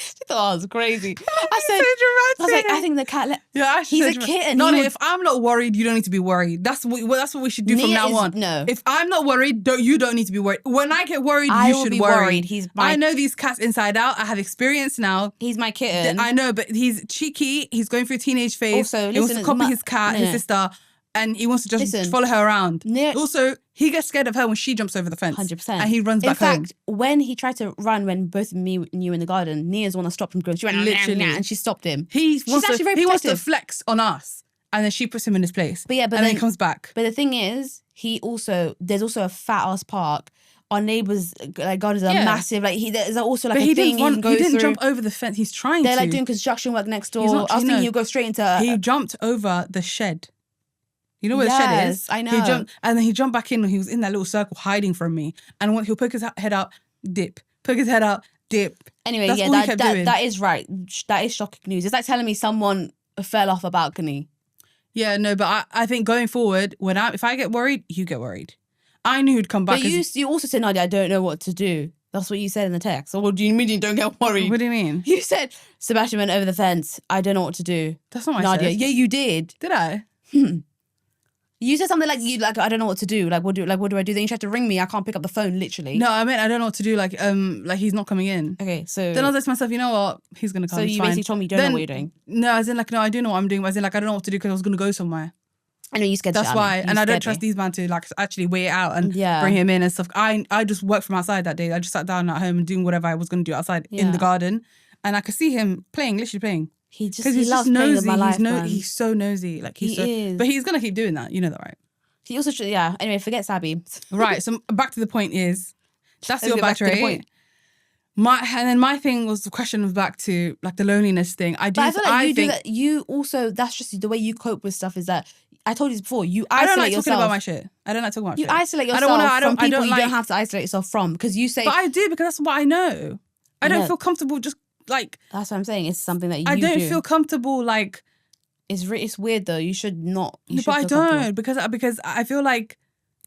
She thought I was crazy. I said, I was like, "I think the cat left." Yeah, actually, He's a kitten. No, He would- if I'm not worried, you don't need to be worried. That's what we should do from Nia now is- on. no. If I'm not worried, you don't need to be worried. When I get worried, I you will should be worry. worried. I know these cats inside out. I have experience now. He's my kitten. I know, but he's cheeky. He's going through a teenage phase. Also, he wants to listen, copy his cat, his no. sister, and he wants to just Listen. follow her around. Nia- Also, he gets scared of her when she jumps over the fence. 100%. And he runs back In home. fact, when he tried to run, when both me and you in the garden, Nia's the one that stopped him going. She went Literally. and she stopped him. He wants actually very to protective. flex on us, and then she puts him in his place. But yeah, but and then then he comes back. But the thing is, there's also a fat ass park. Our neighbours' like gardens are Yeah. massive. Like there's also like But a he thing didn't go through. jump over the fence. He's trying They're to. like doing construction work next door. He's not- I was you thinking know. he'll go straight into. He jumped over the shed. You know where the shed is? Yes, I know. He jumped, and then he jumped back in, and he was in that little circle hiding from me. And when he'll poke his head out, dip. Poke his head out, dip. Anyway, That's yeah, all he kept doing. that is right. That is shocking news. It's like telling me someone fell off a balcony. Yeah, no, but I think going forward, if I get worried, you get worried. I knew he'd come back. But you also said, Nadia, I don't know what to do. That's what you said in the text. So what do you mean you don't get worried? What do you mean? You said, Sebastian went over the fence. I don't know what to do. That's not what I Nadia, said. yeah, you did. Did I? You said something like I don't know what to do. Like what do I do? Then you tried to ring me. I can't pick up the phone, literally. No, I meant I don't know what to do. Like he's not coming in. Okay, so Then I was like to myself, you know what? He's gonna come. so it's you fine. basically told me you don't know what you're doing. No, as in like no, I do know what I'm doing. But as in like I don't know what to do because I was gonna go somewhere. I know you scared. the That's shit out of why, me. You and I don't scared trust me. these man to like actually weigh it out and Yeah. bring him in and stuff. I just worked from outside that day. I just sat down at home and doing whatever I was gonna do outside in Yeah. the garden, and I could see him literally playing. He just Because he he's loves just playing nosy. with my life, man. He's so nosy. Like He is. But he's gonna keep doing that. You know that, right? He also yeah. Anyway, forget Sabby. Right. So back to the point is, that's Let's your get back to the battery. point. And then my thing was the question was back to like the loneliness thing. But I feel like you do think that. You also that's just the way you cope with stuff. Is that I told you this before. You I isolate don't like yourself. talking about my shit. I don't like talking about You shit. isolate I yourself don't wanna- from people don't you like- don't have to isolate yourself from because you say But I do because that's what I know. I don't know. feel comfortable just like that's what I'm saying. It's something that you I don't do. feel comfortable like. It's weird though. You should not. You should But I feel comfortable. don't because I feel like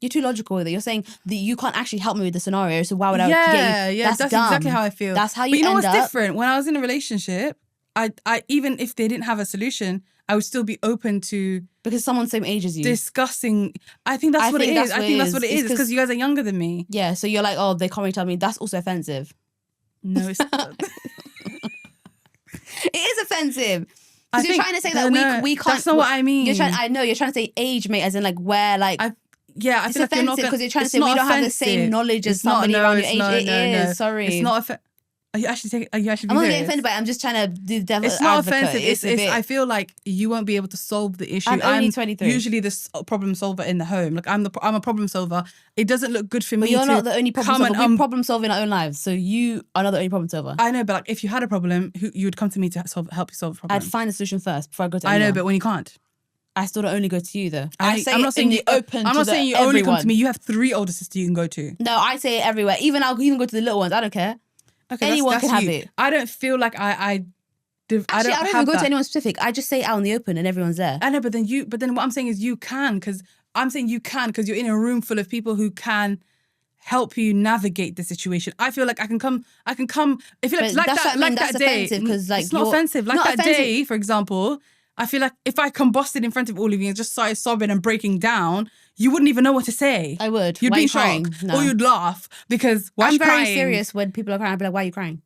You're too logical with it. You're saying that you can't actually help me with the scenario. So why would I yeah, get you? that's dumb. exactly how I feel. That's how But you you know end what's up. different? When I was in a relationship, I even if they didn't have a solution, I would still be open to Because someone's same age as you. discussing. I think that's I what it think is. that's I what think it that's is. what it It's is. It's because you guys are younger than me. Yeah, so you're like, oh, they can't really tell me. That's also offensive. No, it's It is offensive. I Because you're think- trying to say no, that we can't. That's not what I mean. I know you're trying to say age mate, as in like where like Yeah, I it's feel like you're not offensive because you're trying to it's say we not don't have the offensive. same knowledge as It's not- somebody no, around your it's age. not- It no. is. Sorry. It's not offensive. Are you actually I'm not getting serious? offended by it. I'm just trying to do the devil's It's not advocate. offensive. It's a bit. I feel like you won't be able to solve the issue. I'm only 23. Usually the problem solver in the home. Like I'm a problem solver. It doesn't look good for me. But you're to not the only problem come solver. and, We problem solve in our own lives. So you are not the only problem solver. I know, but like if you had a problem, you would come to me to help you solve a problem. I'd find a solution first before I go to I know, anyone. but when you can't, I still don't only go to you though. I'm not saying in you the open. I'm to not saying you only come to everyone. me. You have 3 older sisters you can go to. No, I say it everywhere. I'll even go to the little ones. I don't care. Okay, Anyone can have you. it. I don't feel like I Actually, don't I don't have even go that. to anyone specific. I just say it out in the open and everyone's there. I know, but then what I'm saying is you can because you're in a room full of people who can help you navigate the situation. I feel like I can come. I feel But like that's that, what I mean, like that's that day. offensive 'cause, like, it's not you're- offensive. Like not that offensive. day, for example, I feel like if I combusted in front of all of you and just started sobbing and breaking down, you wouldn't even know what to say. I would. You'd Why be are in you crying? shock, No. or you'd laugh because why I'm you very crying? serious when people are crying. I'd be like, why are you crying?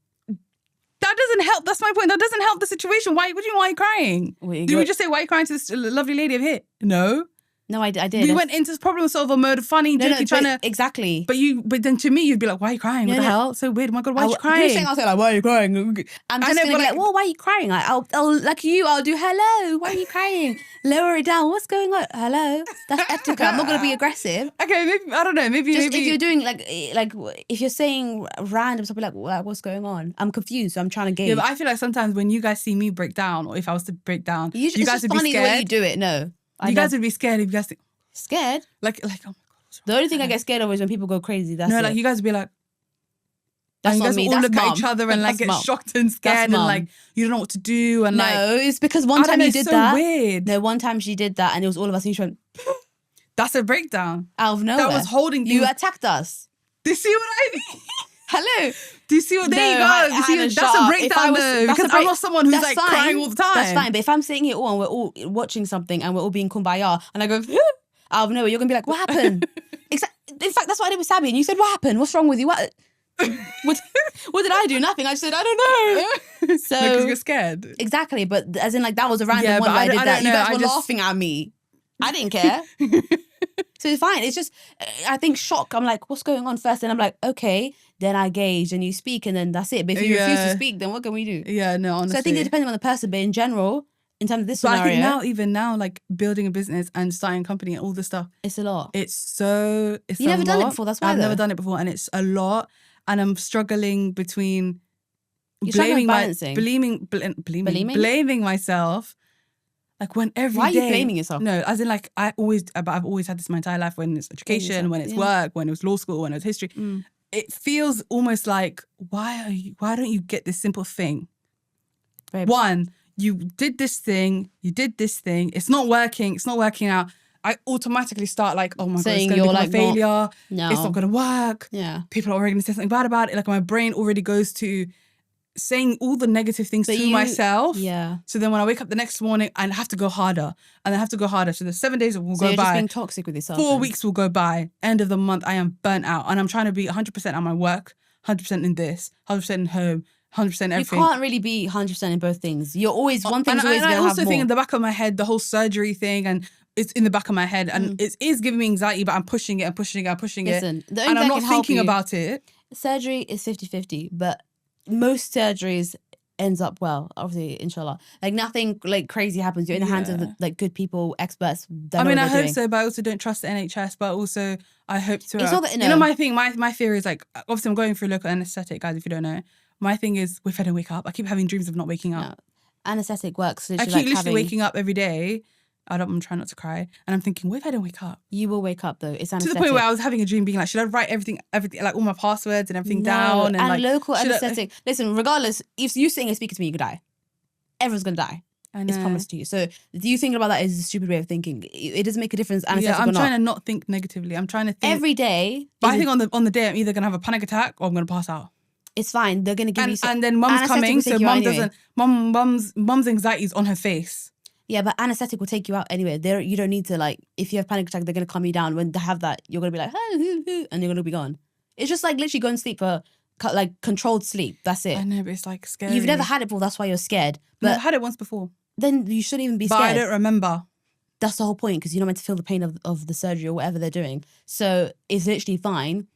That doesn't help. That's my point. That doesn't help the situation. Why? What do you mean? Why are you crying? Wait, Do we just say why are you crying to this lovely lady over here? No. No, I did. We went into problem solver mode, funny, jokey, trying to. Exactly. But then to me, you'd be like, why are you crying? What the hell? So weird. Oh my God, why are you You're crying? saying, I'll say like, why are you crying? I'm just gonna be like, well, why are you crying? Like, I'll do hello. Why are you crying? Lower it down. What's going on? Hello. That's etiquette. I'm not gonna be aggressive. Okay, maybe I don't know. Maybe if you're doing like if you're saying random stuff, like what's going on? I'm confused. So I'm trying to gauge. Yeah, but I feel like sometimes when you guys see me break down, or if I was to break down, you guys would be scared. The way you do it. No, you guys would be scared if you guys think scared. Like oh my God. The only thing I get scared of is when people go crazy. That's like you guys would be like. That's and you not guys me. all That's look mum. at each other and like That's get shocked and scared and like you don't know what to do and no, it's because one time you did so that. Weird. No, one time she did that and it was all of us and she went. That's a breakdown. Out of nowhere. That was holding you. You attacked us. Do you see what I mean? Hello. Do you see what? There you go. That's a breakdown though. Because I'm not someone who's like crying all the time. That's fine. But if I'm sitting here all and we're all watching something and we're all being kumbaya and I go out of nowhere, you're gonna be like, what happened? In fact, that's what I did with Sabby. And you said, what happened? What's wrong with you? What did I do? Nothing. I said, I don't know. So because you're scared. Exactly. But as in like that was a random one where I did that. You guys were laughing at me. I didn't care. So it's fine. It's just, I think shock. I'm like, what's going on first? And I'm like, okay. Then I gauge and you speak and then that's it. But if you refuse to speak, then what can we do? Yeah, no, honestly. So I think it depends on the person. But in general, in terms of this scenario. I think even now, like building a business and starting a company and all this stuff. It's a lot. It's You've never done it before. That's why I've never done it before and it's a lot. And I'm struggling between blaming myself. Like when every day. Why are you blaming yourself? No, as in like I've always had this my entire life when it's education, when it's work, when it was law school, when it was history. It feels almost like why don't you get this simple thing? Babe. One, you did this thing, it's not working out. I automatically start like, oh my God, it's going to become a failure. No. It's not going to work. Yeah. People are already going to say something bad about it. Like my brain already goes to saying all the negative things to myself. Yeah. So then when I wake up the next morning, I have to go harder. And I have to go harder. So the 7 days will go by. So you're just being toxic with yourself. 4 weeks will go by. End of the month, I am burnt out. And I'm trying to be 100% on my work, 100% in this, 100% in home, 100% everything. You can't really be 100% in both things. You're always, one thing's always going to have more. I also think in the back of my head, the whole surgery thing and it's in the back of my head and it is giving me anxiety, but I'm pushing it and pushing it and pushing it. Listen, and I'm not thinking about it. Surgery is 50-50, but most surgeries ends up well, obviously, inshallah. Like nothing like crazy happens. You're in the hands of like good people, experts. I mean, I hope so, but I also don't trust the NHS. But also, I hope to. It's not that, you know, my thing, my fear is like, obviously, I'm going through local anaesthetic, guys. If you don't know, my thing is, if I don't wake up, I keep having dreams of not waking up. No. Anaesthetic works. I keep literally waking up every day. I'm trying not to cry, and I'm thinking, what if I don't wake up? You will wake up though. It's anaesthetic. To the point where I was having a dream, being like, should I write everything, like all my passwords and everything down? And like, local anaesthetic. Listen, regardless, if you sitting and speaking to me, you could die. Everyone's gonna die. It's promised to you. So do you think about that as a stupid way of thinking? It doesn't make a difference. Yeah, I'm trying to not think negatively. I'm trying to think every day. But I think on the day I'm either gonna have a panic attack or I'm gonna pass out. It's fine. They're gonna give you. And then mum's coming, so mum doesn't. Mum's anxiety is on her face. Yeah, but anaesthetic will take you out anyway. You don't need to like. If you have panic attack, they're gonna calm you down. When they have that, you're gonna be like, and you're gonna be gone. It's just like literally go and sleep for like controlled sleep. That's it. I know, but it's like scary. You've never had it before. That's why you're scared. But I've had it once before. Then you shouldn't even be scared. But I don't remember. That's the whole point because you're not meant to feel the pain of the surgery or whatever they're doing. So it's literally fine.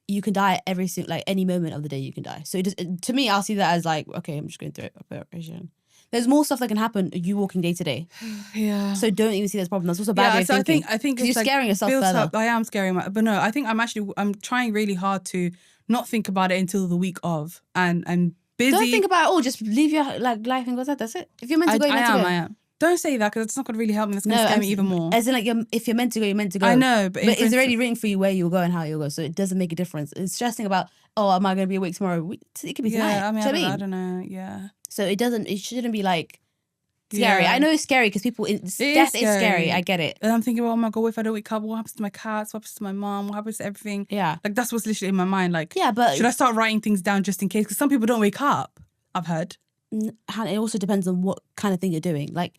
You can die any moment of the day. You can die. So to me, I'll see that as like, okay, I'm just going through it. There's more stuff that can happen. You walking day to day. Yeah. So don't even see this problem. That's also a bad way of thinking. I think you're scaring yourself further. I am scaring myself, but no, I think I'm trying really hard to not think about it until the week of, and I'm busy. Don't think about it all. Just live your life and go that. That's it. If you're meant to go, you're meant to go. I am. Don't say that because it's not going to really help me. It's going to scare me even more. As in, like, if you're meant to go, you're meant to go. I know, but it's already written for you where you'll go and how you'll go. So it doesn't make a difference. It's stressing about, oh, am I going to be awake tomorrow? It could be tonight. Yeah, I don't know. Yeah. So it shouldn't be like scary. Yeah. I know it's scary because death is scary. I get it. And I'm thinking, oh my God, what if I don't wake up? What happens to my cats? What happens to my mom? What happens to everything? Yeah. Like, that's what's literally in my mind. Like, yeah, but should I start writing things down just in case? Because some people don't wake up, I've heard. It also depends on what kind of thing you're doing. Like,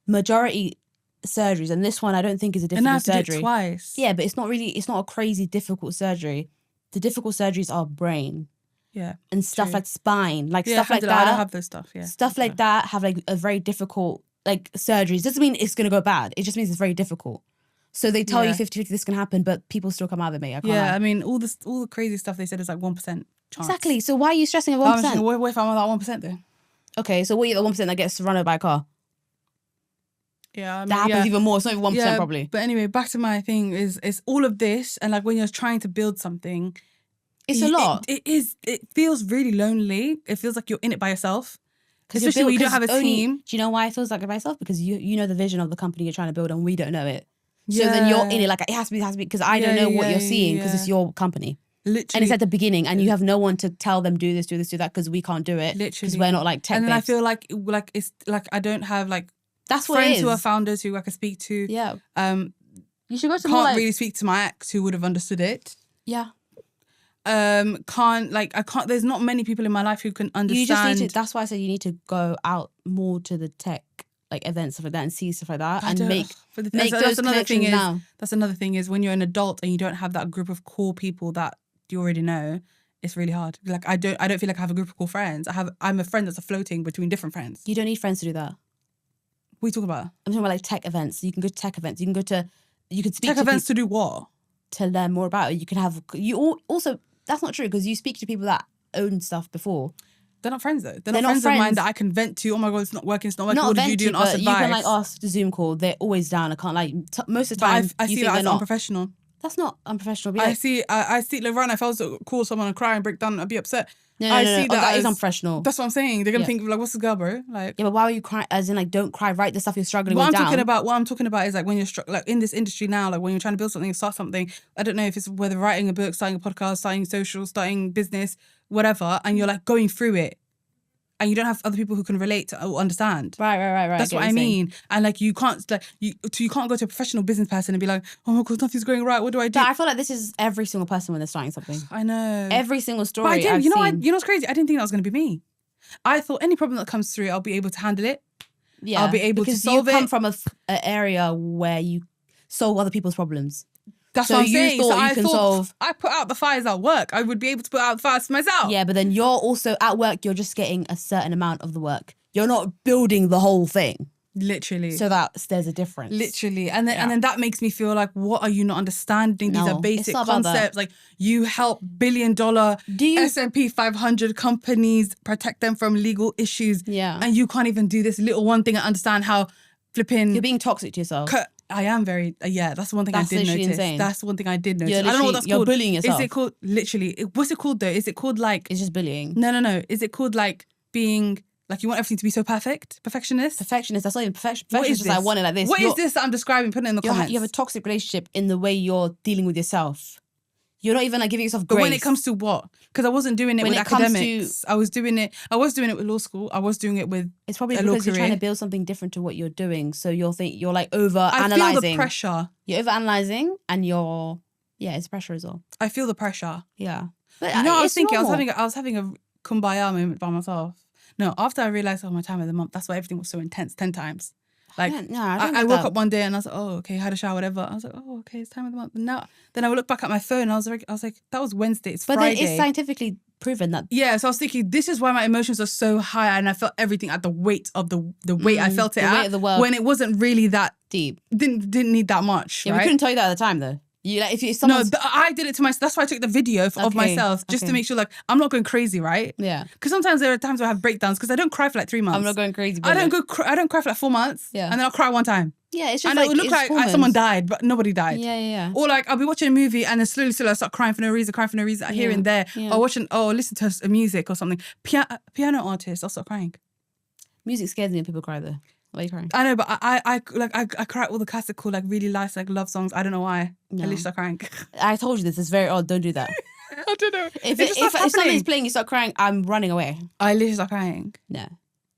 majority surgeries, and this one I don't think is a difficult surgery. Do it twice. Yeah, but it's not a crazy difficult surgery. The difficult surgeries are brain. Yeah. And stuff like spine, like stuff like that. I don't have those stuff, yeah. Stuff like that have like a very difficult like surgeries. Doesn't mean it's gonna go bad. It just means it's very difficult. So they tell you Yeah. 50-50 this can happen, but people still come out of it, mate. I can't Yeah, lie. I mean, all the crazy stuff they said is like 1% chance. Exactly. So why are you stressing over But I'm 1%? just thinking, what if I'm on that 1% though? Okay, so what are you the 1% that gets run over by a car? Yeah, I mean, That happens yeah. even more. It's not even 1% probably. But anyway, back to my thing is all of this, and like when you're trying to build something, It's a lot. It feels really lonely. It feels like you're in it by yourself. Because you're Especially when you don't built- have a 'cause only- team. Do you know why it feels like it by itself? Because you know the vision of the company you're trying to build and we don't know it. So then you're in it like it has to be because I don't know what you're seeing because it's your company. Literally. And it's at the beginning and you have no one to tell them do this, do that because we can't do it. Literally. Because we're not like tech And then I babes. feel like it's like I don't have like That's what it friends is. who are founders who I can speak to. Yeah. You should go to Can't more like... really speak to my ex who would have understood it. Yeah. There's not many people in my life who can understand. You just need to, that's why I said you need to go out more to the tech like events, stuff like that, and see stuff like that and make that's those another thing connections is now. that's another thing is when you're an adult and you don't have that group of core people that you already know, it's really hard. Like I don't feel like I have a group of core friends. I'm a friend that's floating between different friends. You don't need friends to do that. What are you talking about? I'm talking about like tech events. You can go to tech events. You can speak Tech to events people to do what? to learn more about it. You can have also that's not true because you speak to people that own stuff before. They're not friends though. They're not friends of mine that I can vent to. Oh my god, it's not working. It's not working. Not What did vent you do? to, And ask but advice. you can like ask the Zoom call. They're always down. I can't like most of the time. But I see that as unprofessional. That's not unprofessional. I see like Ryan, if I was to call someone and cry and break down, I'd be upset. No, I see that is as unprofessional. That's what I'm saying. They're gonna think like, what's this girl, bro? Like, yeah, but why are you crying? As in, like, don't cry. Write the stuff you're struggling what with I'm down. What I'm talking about is like when you're like in this industry now, like when you're trying to build something, start something. I don't know if it's whether writing a book, starting a podcast, starting social, starting business, whatever, and you're like going through it, and you don't have other people who can relate to or understand. Right. That's what I mean. And like you can't you can't go to a professional business person and be like, oh my god, nothing's going right. What do I do? But I feel like this is every single person when they're starting something. I know. Every single story. But I didn't. I've You know seen. what's crazy? I didn't think that was going to be me. I thought any problem that comes through, I'll be able to handle it. Yeah, I'll be able to solve it. Because you come from an area where you solve other people's problems. That's So what I'm you saying. thought So you I can thought solve- I put out the fires at work. I would be able to put out the fires myself. Yeah, but then you're also at work. You're just getting a certain amount of the work. You're not building the whole thing. Literally. So there's a difference. Literally. And then that makes me feel like, what are you not understanding? These No, are basic it's not about that. concepts. Like you help billion-dollar S&P 500 companies protect them from legal issues. Yeah. And you can't even do this little one thing and understand how flipping... You're being toxic to yourself. I am very... that's the one thing That's I did literally notice. insane. That's one thing I did notice. You're I don't know what that's you're called. bullying yourself. Is it called... Literally. What's it called though? Is it called like... It's just bullying. No. Is it called like being... Like you want everything to be so perfect? Perfectionist? Perfectionist. That's not even perfection. What is Perfectionist is I this? want it like this. What is this that I'm describing? Put it in the comments. You have a toxic relationship in the way you're dealing with yourself. You're not even like giving yourself grace. But when it comes to what? Because I wasn't doing it When with it comes academics. I was doing it with law school. I was doing it with it's probably a law because you're trying to career. build something different to what you're doing. So you're like over I analyzing. feel the pressure. You're over analyzing and it's pressure as well. I feel the pressure. Yeah. But You know what I was it's thinking? normal. I was having a kumbaya moment by myself. No, after I realised, my time of the month, that's why everything was so intense 10 times. Like, I woke up one day and I was like, oh, okay, had a shower, whatever. I was like, oh, okay, it's time of the month. And now, then I would look back at my phone and I was like, that was Wednesday, it's But Friday. then it's scientifically proven that. Yeah, so I was thinking, this is why my emotions are so high and I felt everything at the weight of the weight I felt it the at. weight of the world. When it wasn't really that, Deep. didn't need that much, Yeah, right? we couldn't tell you that at the time though. You like if No, someone's I did it to myself. That's why I took the video of Okay, myself, just to make sure like I'm not going crazy, right? yeah. Because sometimes there are times where I have breakdowns because I don't cry for like 3 months. I'm not going crazy. I don't cry for like 4 months. Yeah. And then I'll cry one time. Yeah, it's just And like it would look it's like hormones. someone died, but nobody died. Yeah. Or like I'll be watching a movie and then slowly I start crying for no reason, here and there. Yeah. Or listen to a music or something. Piano artist, I'll start crying. Music scares me when people cry though. Why are you crying? I know, but I cry all the classical, like really nice, like love songs. I don't know why. No. I literally start crying. I told you this. It's very odd. Don't do that. I don't know. If something's playing, you start crying. I'm running away. I literally start crying. No,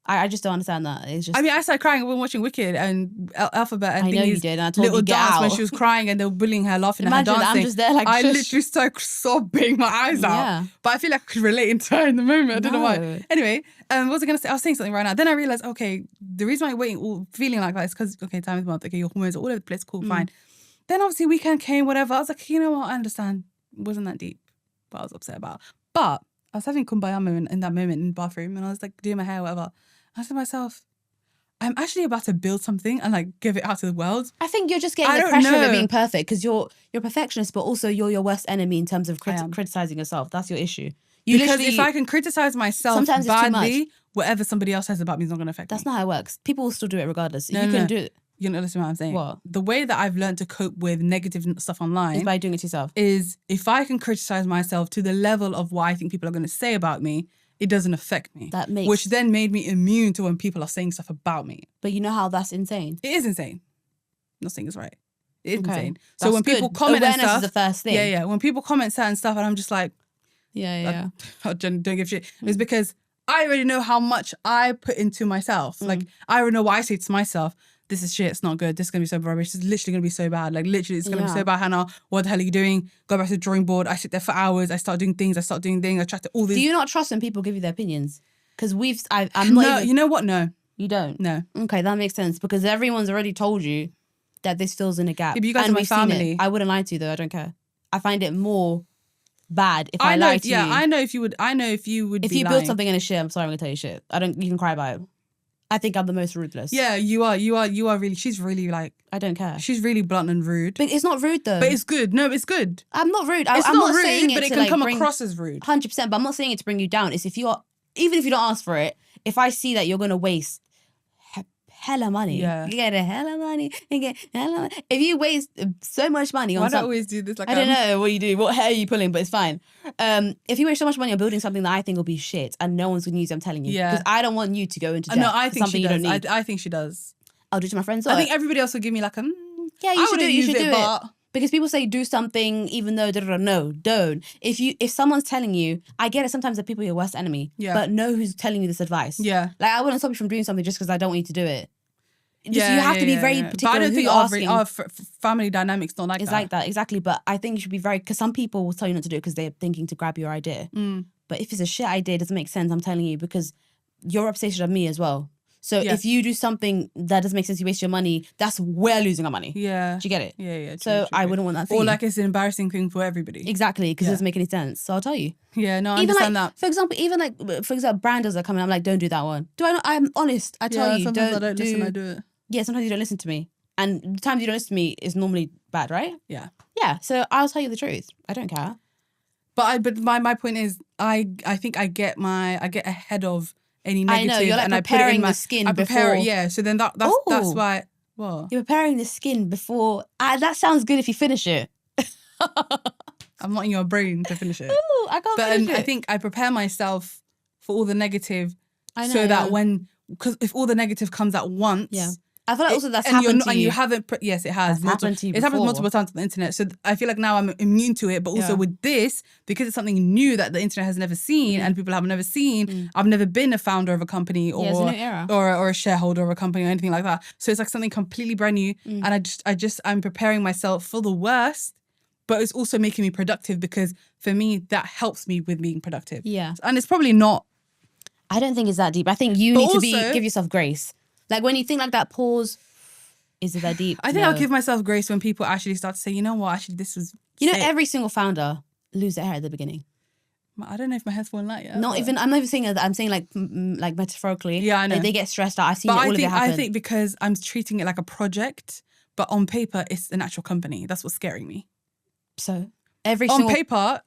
I just don't understand that. It's just. I mean, I started crying when watching Wicked and Alphabet and I know you Thingy's did. And I told little you get dance out. when she was crying and they were bullying her, laughing Imagine at her that, dancing. I'm just there like. I shush. literally started sobbing my eyes out. Yeah. But I feel like I could relate to her in the moment. I don't know why. No. Anyway, what was I going to say? I was saying something right now. Then I realised, okay, the reason why you're feeling like that is because, okay, time of the month, okay, your hormones are all over the place, cool, fine. Then obviously weekend came, whatever. I was like, you know what? I understand. It wasn't that deep. What I was upset about. But I was having kumbaya moment in that moment in the bathroom and I was like doing my hair, whatever. I said to myself, I'm actually about to build something and like give it out to the world. I think you're just I getting the don't pressure of know. it being perfect because you're a perfectionist, but also you're your worst enemy in terms of I am. criticizing yourself. That's your issue. You Because literally, if I can criticize myself sometimes it's too much. badly, whatever somebody else says about me is not going to affect that's me. not how it works. People will still do it regardless. No, you no, can no. do it You know, listen to what I'm saying. What? The way that I've learned to cope with negative stuff online is by doing it to yourself. is if I can criticize myself to the level of what I think people are going to say about me, it doesn't affect me. That makes- Which then made me immune to when people are saying stuff about me. But you know how that's insane. It is insane. I'm not saying it's right. It is Okay. insane. So That's when people good. comment and Awareness stuff, is the first thing. yeah. When people comment certain stuff, and I'm just like, Yeah. I don't give a shit. It's because I already know how much I put into myself. Like I already know what I say to myself. This is shit. It's not good. This is gonna be so rubbish. It's literally gonna be so bad. Like literally, it's gonna be so bad. Hannah, what the hell are you doing? Go back to the drawing board. I sit there for hours. I start doing things. I try to all these. Do you not trust when people give you their opinions? Because I'm not No, even... you know what? No, You don't? no. Okay, that makes sense because everyone's already told you that this fills in a gap. Yeah, but you guys and are my we've seen family. it. I wouldn't lie to you though. I don't care. I find it more bad if I know. lie to you. I know if you would. I know if you would. If be you lying. build something in a shit, I'm sorry, I'm gonna tell you shit. You can cry about it. I think I'm the most ruthless. Yeah, you are. You are really. She's really like. I don't care. She's really blunt and rude. But it's not rude though. But it's good. No, it's good. I'm not rude. It's I'm not not saying rude, it but it to, can like, come bring... across as rude. 100%, but I'm not saying it to bring you down. It's even if you don't ask for it, if I see that you're gonna waste hella money, Yeah. you get a hella money, you get hella money. If you waste so much money Why on do I something, always do this? Like I don't know what you do, what hair are you pulling, but it's fine. If you waste so much money on building something that I think will be shit and no one's gonna use it, I'm telling you. Yeah. Because I don't want you to go into debt No, I for think something she you does. don't need. I think she does. I'll do it to my friends. I think everybody else will give me like a. Yeah, I you should do wouldn't it. You use should it, do it. but- Because people say do something even though no, don't. If someone's telling you, I get it sometimes that people are your worst enemy. Yeah. But know who's telling you this advice. Yeah. Like I wouldn't stop you from doing something just because I don't want you to do it. Just, Yeah, you have to be very But particular I don't who think you're asking. our family dynamics not like It's that. like that, exactly. But I think you should be very, because some people will tell you not to do it because they're thinking to grab your idea. But if it's a shit idea, it doesn't make sense, I'm telling you, because you're a representation of me as well. So Yeah. if you do something that doesn't make sense, you waste your money, that's we're losing our money. Yeah. Do you get it? Yeah. True, So true, I true. wouldn't want that for Or you. like it's an embarrassing thing for everybody. Exactly, because Yeah. it doesn't make any sense. So I'll tell you. Yeah, no, I Even understand like, that. for example, branders are coming. I'm like, don't do that one. I'm honest. I tell Yeah, you, sometimes don't I don't listen, I do it. Yeah, sometimes you don't listen to me, and the times you don't listen to me is normally bad, right? Yeah. Yeah. So I'll tell you the truth. I don't care. But my point is, I think I get ahead of any I negative. know, you're, like, and I put it in preparing my the skin I prepare it, before- yeah. So then that's Ooh. why. What? You're preparing the skin before. That sounds good if you finish it. I'm not in your brain to finish it. Ooh, I can't But finish it. I think I prepare myself for all the negative, I know, so that yeah. because if all the negative comes at once, Yeah. I feel like also that's and happened you're to not, and you. you haven't. Yes, it has. That's happened to you It's happened before. multiple times on the internet. So I feel like now I'm immune to it. But also Yeah. with this, because it's something new that the internet has never seen and people have never seen. I've never been a founder of a company Yeah, it's a new era. or a shareholder of a company or anything like that. So it's like something completely brand new, and I'm preparing myself for the worst. But it's also making me productive because for me that helps me with being productive. Yeah. And it's probably not. I don't think it's that deep. I think you But need to also- give yourself grace. Like when you think like that, pause. Is it that deep? I think No. I'll give myself grace when people actually start to say, you know what, actually this was. You know, sick. every single founder lose their hair at the beginning. I don't know if my hair's falling out yet. I'm not even saying that. I'm saying like like metaphorically. Yeah, I know. Like, they get stressed out. I've seen But all of it happen. I think because I'm treating it like a project, but on paper it's an actual company. That's what's scaring me. so. Every On single paper,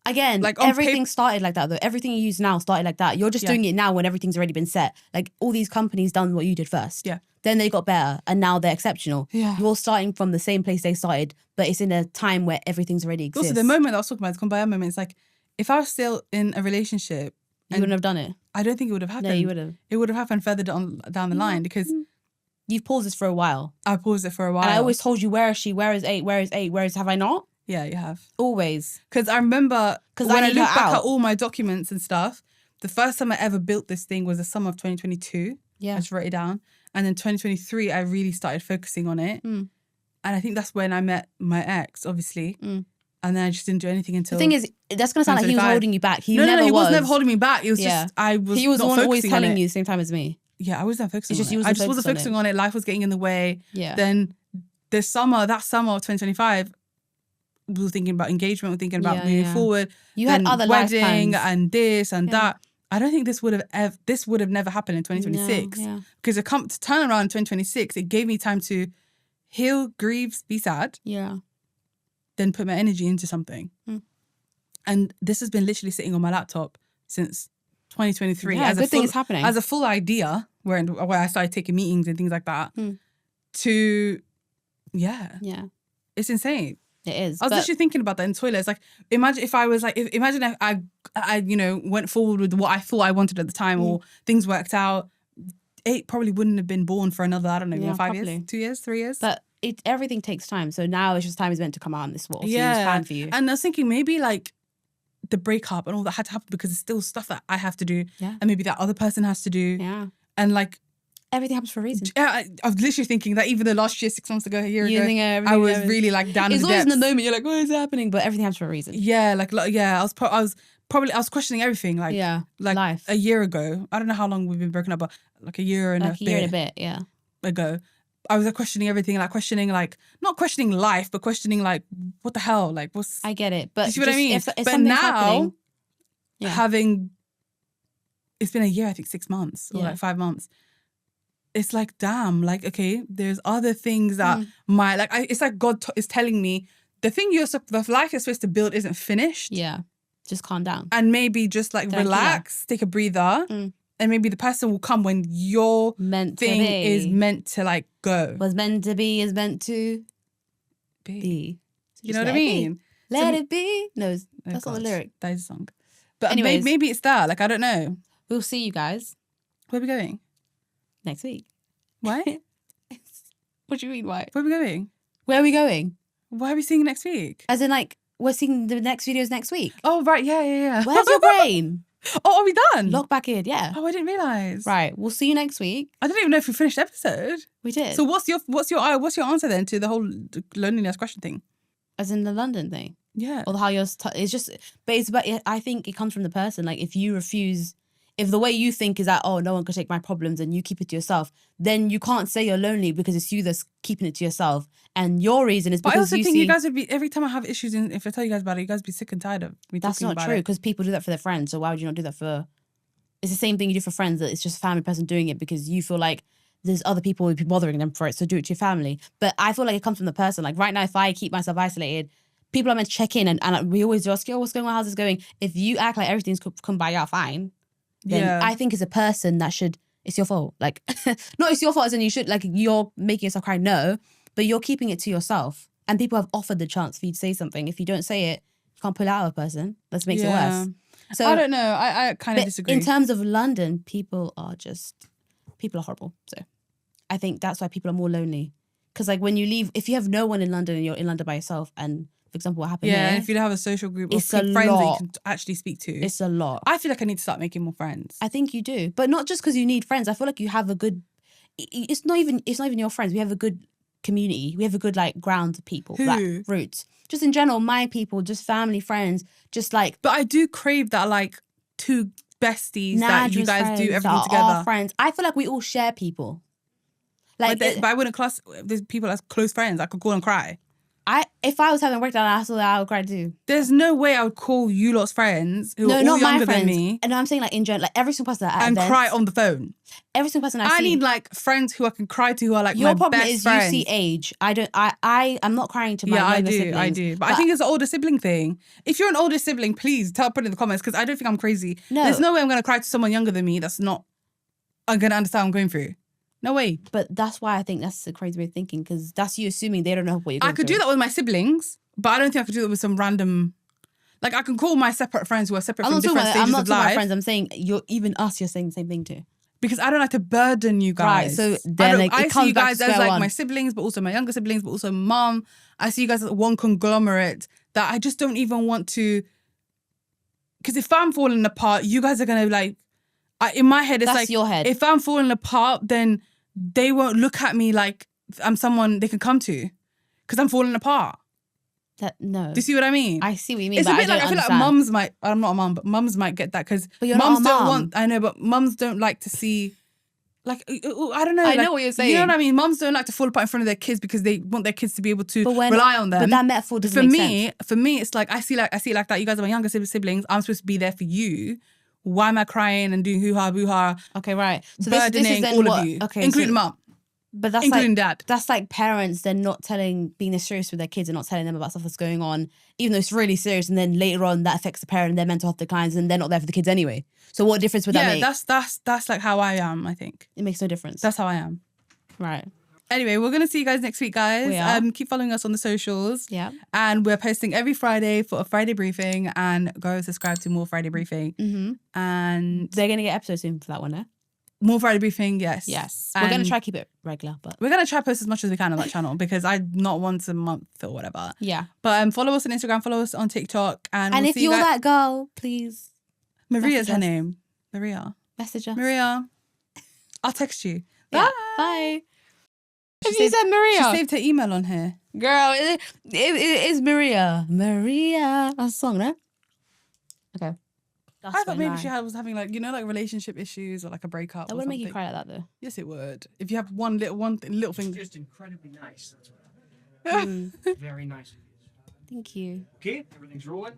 again, like, on everything started like that though. Everything you use now started like that. You're just Yeah. doing it now when everything's already been set. Like all these companies done what you did first. Yeah. Then they got better and now they're exceptional. Yeah. You're starting from the same place they started, but it's in a time where everything's already exists. also the moment that I was talking about, the Kumbaya moment, it's like if I was still in a relationship, you wouldn't have done it. I don't think it would have happened. No, you would have. It would have happened further down the line because You've paused this for a while. I paused it for a while. And I always told you, where is she? Where is 8? Where is 8? Where is, have I not? Yeah, you have. Always. Because I remember 'Cause when I I need look her back out. at all my documents and stuff, the first time I ever built this thing was the summer of 2022. Yeah. I just wrote it down. And then 2023, I really started focusing on it. Mm. And I think that's when I met my ex, obviously. Mm. And then I just didn't do anything until... The thing is, that's going to sound like he was 2025. holding you back. He no, never he was. was never holding me back. It was Yeah. just, I was He was the not one always focusing on telling it. you the same time as me. Yeah, I wasn't focusing It's just on you it. wasn't I just wasn't focused on focusing on it. Life was getting in the way. Yeah. Then that summer of 2025, we were thinking about engagement, we were thinking about Yeah, moving yeah. forward. You had then other life wedding plans. and this and Yeah. that. I don't think this would have never happened in 2026. No, yeah. Because to turn around in 2026, it gave me time to heal, grieve, be sad, Yeah. then put my energy into something. Mm. And this has been literally sitting on my laptop since 2023 Yeah, good thing is happening. as a full idea where I started taking meetings and things like that. To Yeah. it's insane. It is. I was literally thinking about that in the toilet. It's like, imagine if I was like, imagine if I went forward with what I thought I wanted at the time, or things worked out. 8 probably wouldn't have been born for another, I don't know, 5 years, 2 years, 3 years. But everything takes time. So now it's just time is meant to come out, and this will seems fine for you. And I was thinking maybe like the breakup and all that had to happen because it's still stuff that I have to do, and maybe that other person has to do, and like. Everything happens for a reason. Yeah, I was literally thinking that even the last year, 6 months ago, a year You ago, think I was really like down in the depths. It's always in the moment, you're like, what is happening? But everything happens for a reason. Yeah, I was questioning everything. Like life. A year ago. I don't know how long we've been broken up, but like a year and a bit ago. I was questioning everything, like questioning, like not questioning life, but questioning like what the hell, like what's. I get it, but you see what I mean? But now, having, it's been a year, I think 6 months or like 5 months. It's like, damn, like, okay, there's other things that it's like God is telling me the life you're supposed to build isn't finished. Yeah. Just calm down. And maybe just like relax, take a breather. And maybe the person will come when your thing is meant to like go. Was meant to be is meant to be. So you know what I mean? Let it be. No, that's not the lyric. That is a song. But anyways, maybe it's that. Like, I don't know. We'll see you guys. Where are we going? Next week. Why? What do you mean, why? Where are we going? Where are we going? Why are we seeing next week? As in, like, we're seeing the next videos next week. Oh, right. Yeah. Where's your brain? Oh, are we done? Lock back in, yeah. Oh, I didn't realise. Right. We'll see you next week. I didn't even know if we finished the episode. We did. So what's your answer then to the whole loneliness question thing? As in the London thing? Yeah. Or how you're... it's just... But it's about... I think it comes from the person. Like, if you refuse... If the way you think is that, oh, no one can take my problems and you keep it to yourself, then you can't say you're lonely because it's you that's keeping it to yourself. And your reason is because I also think you guys would be, every time I have issues, if I tell you guys about it, you guys would be sick and tired of me talking about it. That's not true, because people do that for their friends. So why would you not do that for... It's the same thing you do for friends, that it's just a family person doing it because you feel like there's other people who'd be bothering them for it, so do it to your family. But I feel like it comes from the person. Like right now, if I keep myself isolated, people are meant to check in and we always ask, yo, what's going on? How's this going? If you act like everything's come by, yeah, fine. Then I think as a person that should, it's your fault. Like, not it's your fault as in you should, like you're making yourself cry, no, but you're keeping it to yourself. And people have offered the chance for you to say something. If you don't say it, you can't pull it out of a person. That makes it worse. So I don't know. I kind of disagree. In terms of London, people are horrible. So I think that's why people are more lonely. Because like when you leave, if you have no one in London and you're in London by yourself, and for example, what happened here, and if you don't have a social group of friends that you can actually speak to, it's a lot. I feel like I need to start making more friends. I think you do, but not just because you need friends. I feel like you have a good. It's not even your friends. We have a good community. We have a good like ground of people, like roots. Just in general, my people, just family, friends, just like. But I do crave that like two besties that you guys do everything together. Our friends. I feel like we all share people. Like, but I wouldn't class these people as close friends. I could call and cry. If I was having a breakdown, I would cry too. There's no way I would call you lot's friends who are all younger than me. And I'm saying like in general, like every single person at and events, cry on the phone. Every single person I need like friends who I can cry to, who are like your my problem best is friends. you see age. I'm not crying to my younger siblings. I do. But I think it's an older sibling ping. If you're an older sibling, please put it in the comments, because I don't think I'm crazy. No. There's no way I'm going to cry to someone younger than me I'm going to understand what I'm going through. No way. But that's why I think that's a crazy way of thinking, because that's you assuming they don't know what you're going through. I could do that with my siblings, but I don't think I could do that with some random... Like, I can call my separate friends who are separate from different stages of life. I'm not talking about friends. I'm saying you're saying the same thing too. Because I don't like to burden you guys. Right, so then I see you guys as like my siblings, but also my younger siblings, but also mum. I see you guys as one conglomerate that I just don't even want to... Because if I'm falling apart, you guys are going to like... in my head, it's that's like... your head. If I'm falling apart, then they won't look at me like I'm someone they can come to. Because I'm falling apart. No. Do you see what I mean? I see what you mean, it's but a bit I like, I feel like mums might... I'm not a mum, but mums might get that, because mums don't want... I know, but mums don't like to see... Like, I don't know. I know what you're saying. You know what I mean? Mums don't like to fall apart in front of their kids because they want their kids to be able to rely on them. But that metaphor doesn't make sense. For me, it's like I see it like that. You guys are my younger siblings. I'm supposed to be there for you Why am I crying and doing hoo-ha, boo-ha, Okay, right. So this burdening is then all what, of you, okay, including so, mum, but that's including like dad. that's like parents, they're not being serious with their kids and not telling them about stuff that's going on, even though it's really serious. And then later on, that affects the parent and their mental health declines, and they're not there for the kids anyway. So what difference would that Yeah, make? that's like how I am, I think. It makes no difference. That's how I am. Right. Anyway, we're going to see you guys next week, guys. We are. Keep following us on the socials. Yeah. And we're posting every Friday for a Friday briefing, and go subscribe to More Friday Briefing. Mm-hmm. And They're gonna get episodes soon for that one, eh? More Friday Briefing, yes. Yes. We're gonna And try to keep it regular, but we're going to try to post as much as we can on that channel, because not once a month or whatever. yeah. But follow us on Instagram, follow us on TikTok. And And we'll if see you you're guys. that girl, please Maria's her message us. name. Maria. message us. Maria. I'll text you. Yeah. Bye. Bye. She Have you saved- said Maria? She saved her email on here. Girl, it is Maria. Maria. That's a song, no? Okay. That's I thought fine, maybe right. she was having like, like relationship issues or like a breakup. That or wouldn't make you something. cry like that though. Yes, it would. If you have one little thing. Just incredibly nice. That's what very nice. Thank you. Okay, everything's rolling.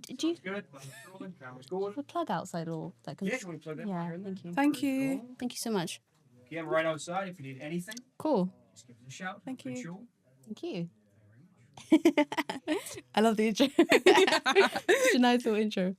Did you Good. Camera's rolling. Camera's going. have a plug outside or that? Yeah, you want to plug that Yeah, here and there? thank you. Thank you. Thank you so much. Okay, I'm right outside. If you need anything, Cool. just give us a shout. Thank Good you. show. Thank you. I love the intro. Such a nice little intro.